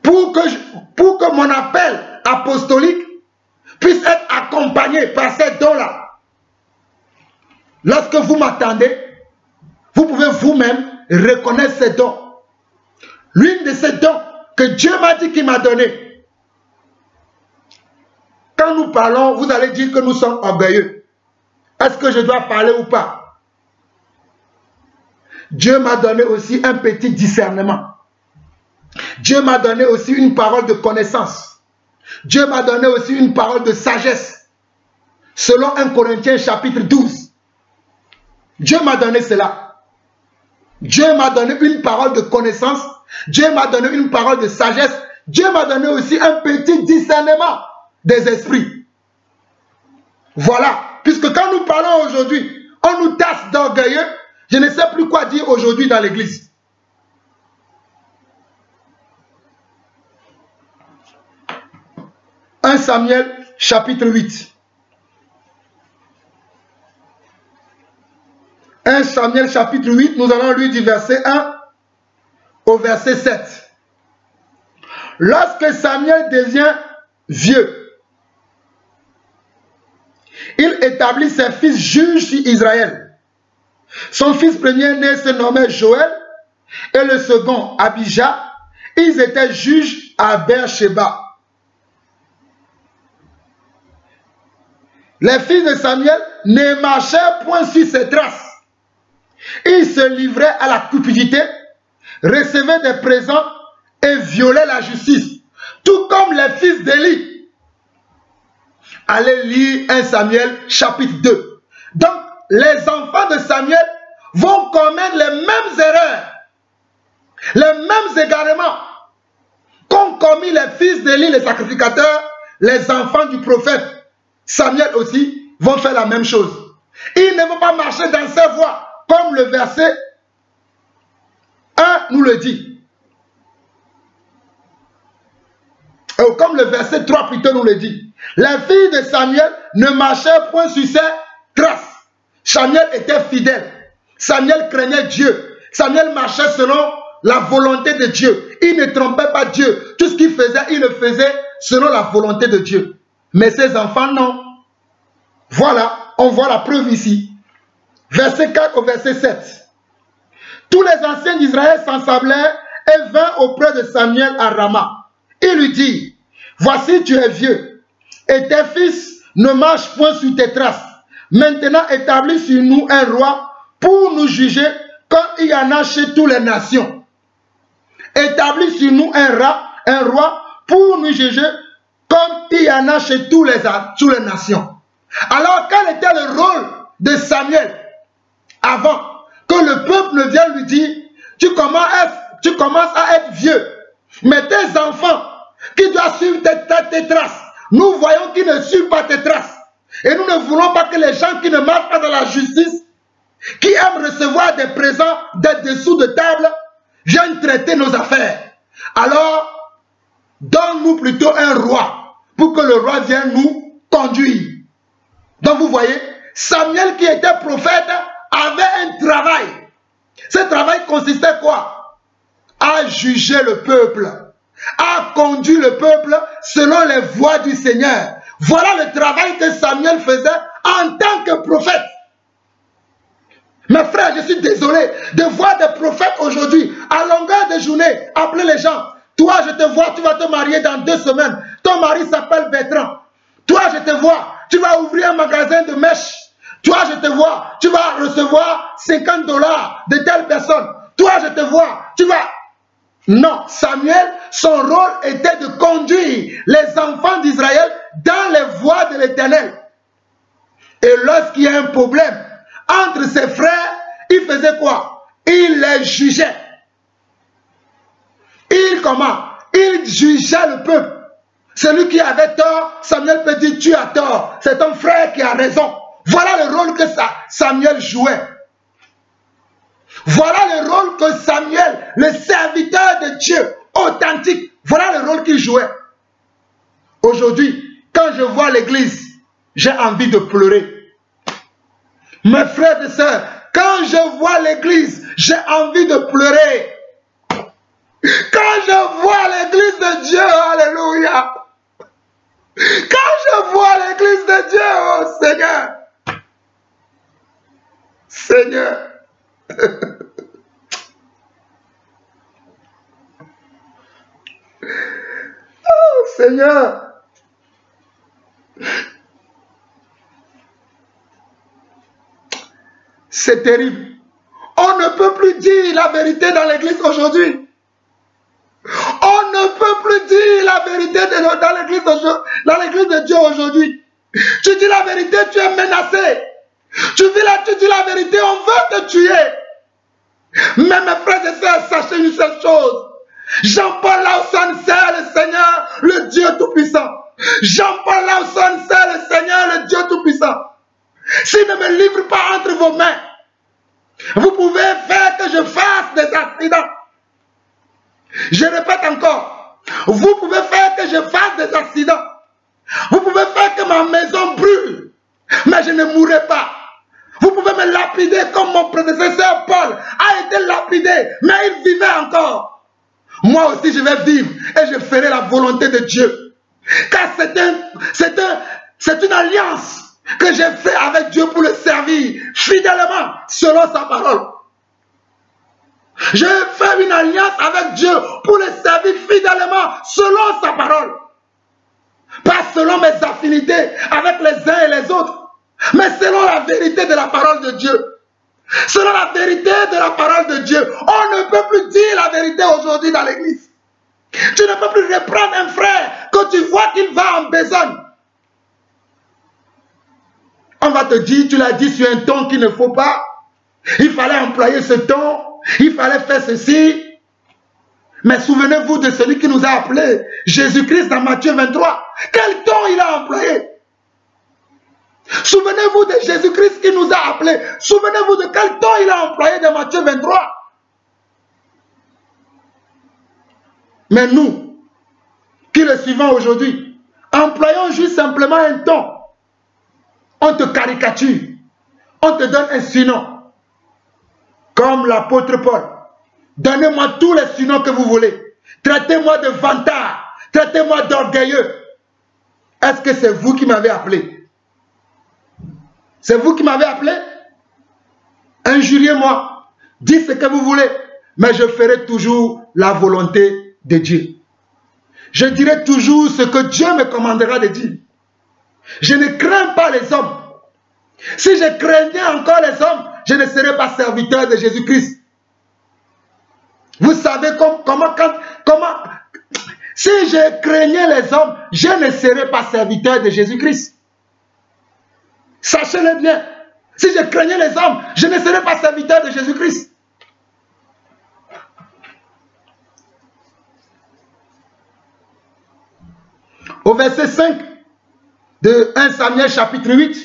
pour que mon appel apostolique puisse être accompagné par ces dons-là. Lorsque vous m'attendez, vous pouvez vous-même reconnaître ces dons. L'une de ces dons que Dieu m'a dit qu'il m'a donné. Quand nous parlons, vous allez dire que nous sommes orgueilleux. Est-ce que je dois parler ou pas? Dieu m'a donné aussi un petit discernement. Dieu m'a donné aussi une parole de connaissance. Dieu m'a donné aussi une parole de sagesse. Selon 1 Corinthiens chapitre 12. Dieu m'a donné cela. Dieu m'a donné une parole de connaissance. Dieu m'a donné une parole de sagesse. Dieu m'a donné aussi un petit discernement des esprits. Voilà. Puisque quand nous parlons aujourd'hui, on nous tasse d'orgueilleux. Je ne sais plus quoi dire aujourd'hui dans l'église. « 1 Samuel chapitre 8. 1 Samuel chapitre 8, nous allons lire du verset 1 au verset 7. Lorsque Samuel devient vieux, il établit ses fils juges sur Israël. Son fils premier-né se nommait Joël et le second Abijah. Ils étaient juges à Beersheba. Les fils de Samuel ne marchaient point sur ses traces. Ils se livraient à la cupidité, recevaient des présents et violaient la justice, tout comme les fils d'Élie. Allez lire 1 Samuel chapitre 2. Donc, les enfants de Samuel vont commettre les mêmes erreurs, les mêmes égarements qu'ont commis les fils d'Élie, les sacrificateurs, les enfants du prophète. Samuel aussi vont faire la même chose. Ils ne vont pas marcher dans ses voies, comme le verset 1 nous le dit. Comme le verset 3 plutôt nous le dit. Les filles de Samuel ne marchaient point sur ses traces. Samuel était fidèle. Samuel craignait Dieu. Samuel marchait selon la volonté de Dieu. Il ne trompait pas Dieu. Tout ce qu'il faisait, il le faisait selon la volonté de Dieu. Mais ses enfants, non. Voilà, on voit la preuve ici. Verset 4 au verset 7. Tous les anciens d'Israël s'ensablèrent et vinrent auprès de Samuel à Rama. Il lui dit, voici tu es vieux, et tes fils ne marchent point sur tes traces. Maintenant établis sur nous un roi pour nous juger comme il y en a chez toutes les nations. Établis sur nous un roi pour nous juger comme il y en a chez toutes les nations. Alors quel était le rôle de Samuel avant que le peuple ne vienne lui dire, tu commences à être vieux, mais tes enfants qui doivent suivre tes traces, nous voyons qu'ils ne suivent pas tes traces. Et nous ne voulons pas que les gens qui ne marchent pas dans la justice, qui aiment recevoir des présents des dessous de table, viennent traiter nos affaires. Alors, donne-nous plutôt un roi, pour que le roi vienne nous conduire. Donc vous voyez, Samuel qui était prophète avait un travail. Ce travail consistait quoi? À juger le peuple, à conduire le peuple selon les voies du Seigneur. Voilà le travail que Samuel faisait en tant que prophète. Mes frères, je suis désolé de voir des prophètes aujourd'hui, à longueur de journée, appeler les gens. Toi, je te vois, tu vas te marier dans 2 semaines. Ton mari s'appelle Bertrand. Toi, je te vois, tu vas ouvrir un magasin de mèches. Toi, je te vois, tu vas recevoir 50 $ de telle personne. Toi, je te vois, tu vas... Non, Samuel, son rôle était de conduire les enfants d'Israël dans les voies de l'Éternel. Et lorsqu'il y a un problème entre ses frères, il faisait quoi? Il les jugeait. Il jugeait le peuple. Celui qui avait tort, Samuel peut dire tu as tort. C'est ton frère qui a raison. Voilà le rôle que Samuel jouait. Voilà le rôle que Samuel, le serviteur de Dieu, authentique, voilà le rôle qu'il jouait. Aujourd'hui, quand je vois l'église, j'ai envie de pleurer. Mes frères et sœurs, quand je vois l'église, j'ai envie de pleurer. Quand je vois l'église de Dieu, alléluia. Quand je vois l'église de Dieu, oh Seigneur. Seigneur. Oh Seigneur. C'est terrible. On ne peut plus dire la vérité dans l'église aujourd'hui. On ne peut plus dire la vérité dans l'église de Dieu aujourd'hui. Tu dis la vérité, tu es menacé. Tu dis la vérité, on veut te tuer. Mais mes frères et sœurs, sachez une seule chose. Jean-Paul Lawson, c'est le Seigneur, le Dieu Tout-Puissant. Jean-Paul Lawson, c'est le Seigneur, le Dieu Tout-Puissant. S'il ne me livre pas entre vos mains, vous pouvez faire que je fasse des accidents. Je répète encore, vous pouvez faire que je fasse des accidents. Vous pouvez faire que ma maison brûle, mais je ne mourrai pas. Vous pouvez me lapider comme mon prédécesseur Paul a été lapidé, mais il vivait encore. Moi aussi je vais vivre et je ferai la volonté de Dieu. Car c'est une alliance que j'ai faite avec Dieu pour le servir fidèlement selon sa parole. Je fais une alliance avec Dieu pour le servir fidèlement selon sa parole. Pas selon mes affinités avec les uns et les autres, mais selon la vérité de la parole de Dieu. Selon la vérité de la parole de Dieu. On ne peut plus dire la vérité aujourd'hui dans l'église. Tu ne peux plus reprendre un frère que tu vois qu'il va en besogne. On va te dire, tu l'as dit sur un ton qu'il ne faut pas. Il fallait employer ce ton. Il fallait faire ceci. Mais souvenez-vous de celui qui nous a appelés, Jésus-Christ dans Matthieu 23. Quel ton il a employé? Souvenez-vous de Jésus-Christ qui nous a appelés. Souvenez-vous de quel ton il a employé dans Matthieu 23. Mais nous, qui le suivons aujourd'hui, employons juste simplement un ton. On te caricature. On te donne un surnom. Comme l'apôtre Paul. Donnez-moi tous les surnoms que vous voulez. Traitez-moi de vantard. Traitez-moi d'orgueilleux. Est-ce que c'est vous qui m'avez appelé? C'est vous qui m'avez appelé? Injuriez-moi. Dites ce que vous voulez. Mais je ferai toujours la volonté de Dieu. Je dirai toujours ce que Dieu me commandera de dire. Je ne crains pas les hommes. Si je craignais encore les hommes, je ne serais pas serviteur de Jésus-Christ. Vous savez comment si je craignais les hommes, je ne serais pas serviteur de Jésus-Christ. Sachez-le bien. Si je craignais les hommes, je ne serais pas serviteur de Jésus-Christ. Au verset 5 de 1 Samuel chapitre 8,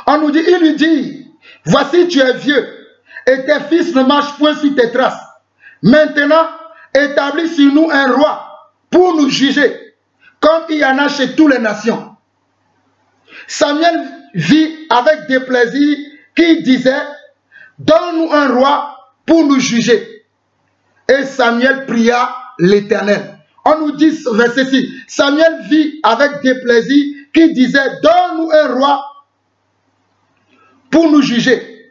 on nous dit, il lui dit, voici tu es vieux, et tes fils ne marchent point sur tes traces. Maintenant, établis sur nous un roi pour nous juger, comme il y en a chez toutes les nations. Samuel vit avec déplaisir qui disait, donne-nous un roi pour nous juger. Et Samuel pria l'Éternel. On nous dit, verset 6, Samuel vit avec déplaisir qui disait, donne-nous un roi pour nous juger.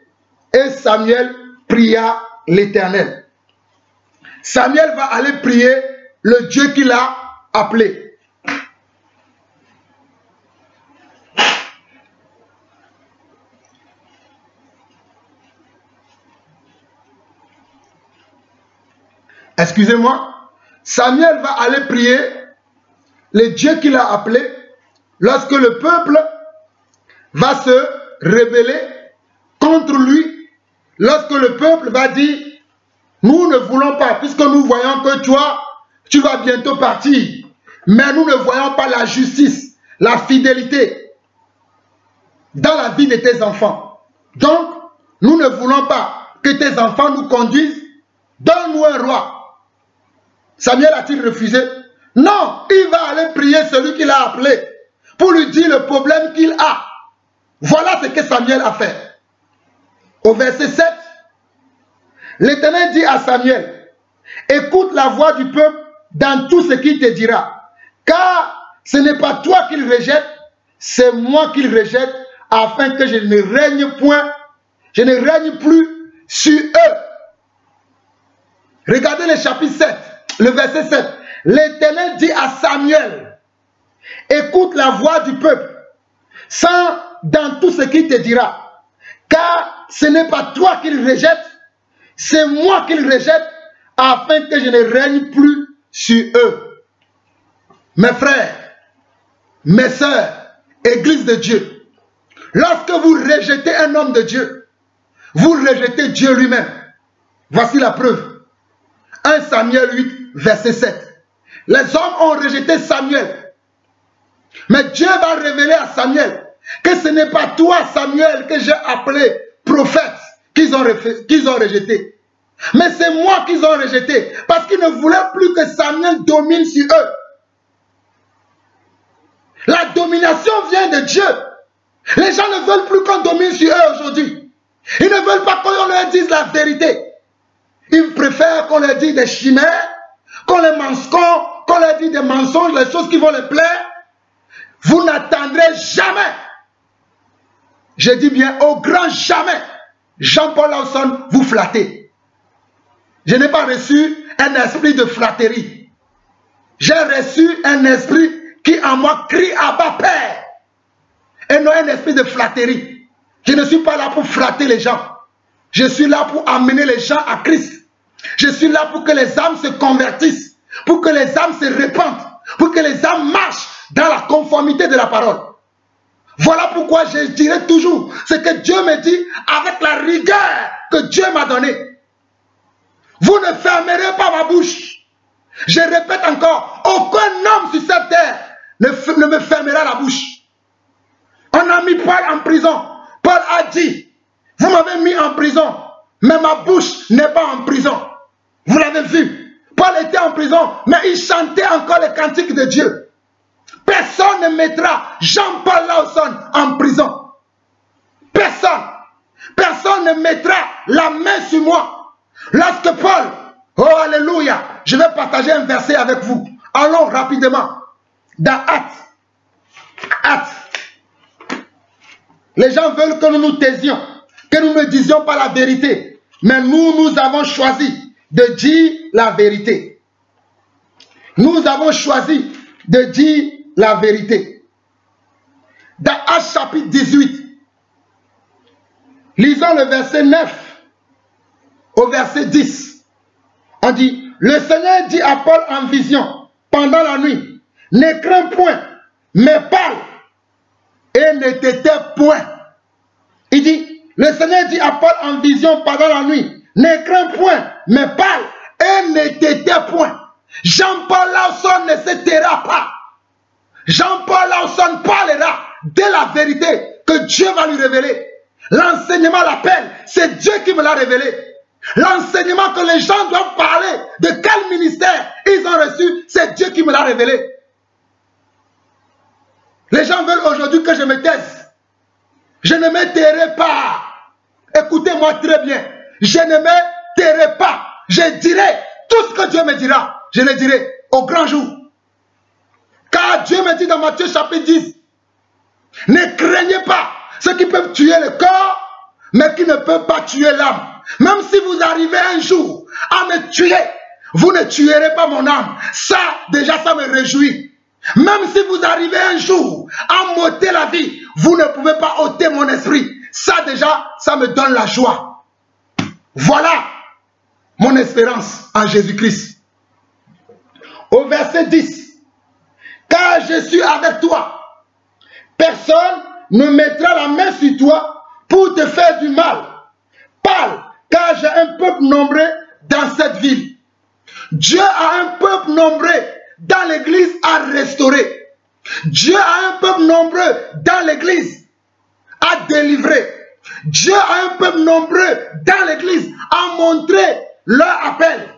Et Samuel pria l'Éternel. Samuel va aller prier le Dieu qui l'a appelé. Excusez-moi. Samuel va aller prier le Dieu qui l'a appelé lorsque le peuple va se rebeller contre lui. Lorsque le peuple va dire, nous ne voulons pas, puisque nous voyons que toi, tu vas bientôt partir. mais nous ne voyons pas la justice, la fidélité dans la vie de tes enfants. Donc, nous ne voulons pas que tes enfants nous conduisent. Donne-nous un roi. Samuel a-t-il refusé? Non, il va aller prier celui qu'il a appelé pour lui dire le problème qu'il a. Voilà ce que Samuel a fait. Au verset 7, l'Éternel dit à Samuel, écoute la voix du peuple dans tout ce qu'il te dira, car ce n'est pas toi qu'il rejette, c'est moi qu'il rejette, afin que je ne règne point, je ne règne plus sur eux. Regardez le chapitre 7, le verset 7. L'Éternel dit à Samuel, écoute la voix du peuple, dans tout ce qu'il te dira, car ce n'est pas toi qu'il rejette, c'est moi qu'il rejette, afin que je ne règne plus sur eux. Mes frères, mes sœurs, Église de Dieu, lorsque vous rejetez un homme de Dieu, vous rejetez Dieu lui-même. Voici la preuve. 1 Samuel 8, verset 7. Les hommes ont rejeté Samuel. Mais Dieu va révéler à Samuel que ce n'est pas toi, Samuel, que j'ai appelé prophète, qu'ils ont rejeté. Mais c'est moi qu'ils ont rejeté. Parce qu'ils ne voulaient plus que Samuel domine sur eux. La domination vient de Dieu. Les gens ne veulent plus qu'on domine sur eux aujourd'hui. Ils ne veulent pas qu'on leur dise la vérité. Ils préfèrent qu'on leur dise des chimères, qu'on leur dise des mensonges, les choses qui vont les plaire. Vous n'attendrez jamais, je dis bien au grand jamais, Jean-Paul Lawson vous flatter. Je n'ai pas reçu un esprit de flatterie. J'ai reçu un esprit qui en moi crie Abba Père. Et non un esprit de flatterie. Je ne suis pas là pour flatter les gens. Je suis là pour amener les gens à Christ. Je suis là pour que les âmes se convertissent, pour que les âmes se répandent, pour que les âmes marchent dans la conformité de la parole. Voilà pourquoi je dirai toujours ce que Dieu me dit avec la rigueur que Dieu m'a donnée. Vous ne fermerez pas ma bouche. Je répète encore, aucun homme sur cette terre ne me fermera la bouche. On a mis Paul en prison. Paul a dit, vous m'avez mis en prison, mais ma bouche n'est pas en prison. Vous l'avez vu. Paul était en prison, mais il chantait encore les cantiques de Dieu. Personne ne mettra Jean-Paul Lawson en prison. Personne. Personne ne mettra la main sur moi. Lorsque Paul, oh alléluia, je vais partager un verset avec vous. Allons rapidement. Dans Actes. Les gens veulent que nous nous taisions, que nous ne disions pas la vérité. Mais nous avons choisi de dire la vérité. Nous avons choisi de dire la vérité. Dans Actes chapitre 18, lisons le verset 9 au verset 10. On dit, le Seigneur dit à Paul en vision, pendant la nuit, ne crains point, mais parle, et ne t'étais point. Il dit, le Seigneur dit à Paul en vision pendant la nuit, ne crains point, mais parle, et ne t'étais point. Jean-Paul Lawson ne se taira pas. Jean-Paul Lawson parlera de la vérité que Dieu va lui révéler. L'enseignement l'appelle, c'est Dieu qui me l'a révélé. L'enseignement que les gens doivent parler, de quel ministère ils ont reçu, c'est Dieu qui me l'a révélé. Les gens veulent aujourd'hui que je me taise. Je ne me tairai pas. Écoutez-moi très bien. Je ne me tairai pas. Je dirai tout ce que Dieu me dira. Je le dirai au grand jour. Car Dieu me dit dans Matthieu chapitre 10, ne craignez pas ceux qui peuvent tuer le corps, mais qui ne peuvent pas tuer l'âme. Même si vous arrivez un jour à me tuer, vous ne tuerez pas mon âme. Ça, déjà, ça me réjouit. Même si vous arrivez un jour à m'ôter la vie, vous ne pouvez pas ôter mon esprit. Ça, déjà, ça me donne la joie. Voilà mon espérance en Jésus-Christ. Au verset 10. Car je suis avec toi. Personne ne mettra la main sur toi pour te faire du mal. Parle, car j'ai un peuple nombreux dans cette ville. Dieu a un peuple nombreux dans l'église à restaurer. Dieu a un peuple nombreux dans l'église à délivrer. Dieu a un peuple nombreux dans l'église à montrer leur appel.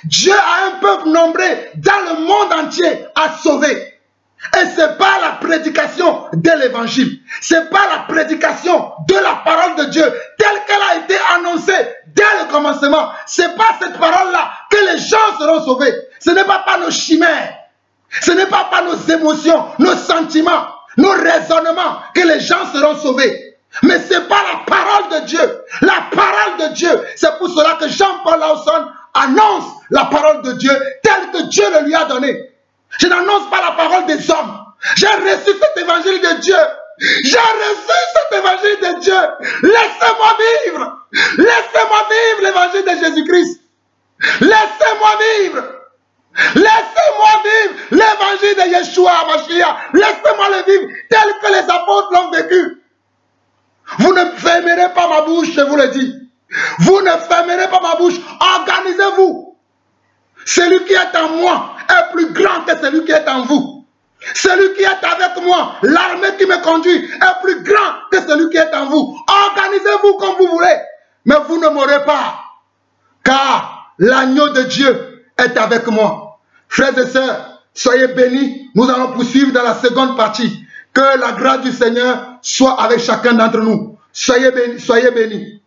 Dieu a un peuple nombreux dans le monde entier à sauver. Et ce n'est pas la prédication de l'évangile. Ce n'est pas la prédication de la parole de Dieu telle qu'elle a été annoncée dès le commencement. Ce n'est pas cette parole-là que les gens seront sauvés. Ce n'est pas par nos chimères. Ce n'est pas par nos émotions, nos sentiments, nos raisonnements que les gens seront sauvés. Mais c'est pas la parole de Dieu. La parole de Dieu. C'est pour cela que Jean-Paul Lawson annonce la parole de Dieu telle que Dieu le lui a donnée. Je n'annonce pas la parole des hommes. J'ai reçu cet évangile de Dieu. J'ai reçu cet évangile de Dieu. Laissez-moi vivre. Laissez-moi vivre l'évangile de Jésus-Christ. Laissez-moi vivre. Laissez-moi vivre l'évangile de Yeshua Mashiach. Laissez-moi le vivre tel que les apôtres l'ont vécu. Vous ne fermerez pas ma bouche, je vous le dis. Vous ne fermerez pas ma bouche. Organisez-vous. Celui qui est en moi est plus grand que celui qui est en vous. Celui qui est avec moi, l'armée qui me conduit, est plus grand que celui qui est en vous. Organisez-vous comme vous voulez. Mais vous ne m'aurez pas. Car l'agneau de Dieu est avec moi. Frères et sœurs, soyez bénis. Nous allons poursuivre dans la seconde partie. Que la grâce du Seigneur soit avec chacun d'entre nous. Soyez bénis. Soyez bénis.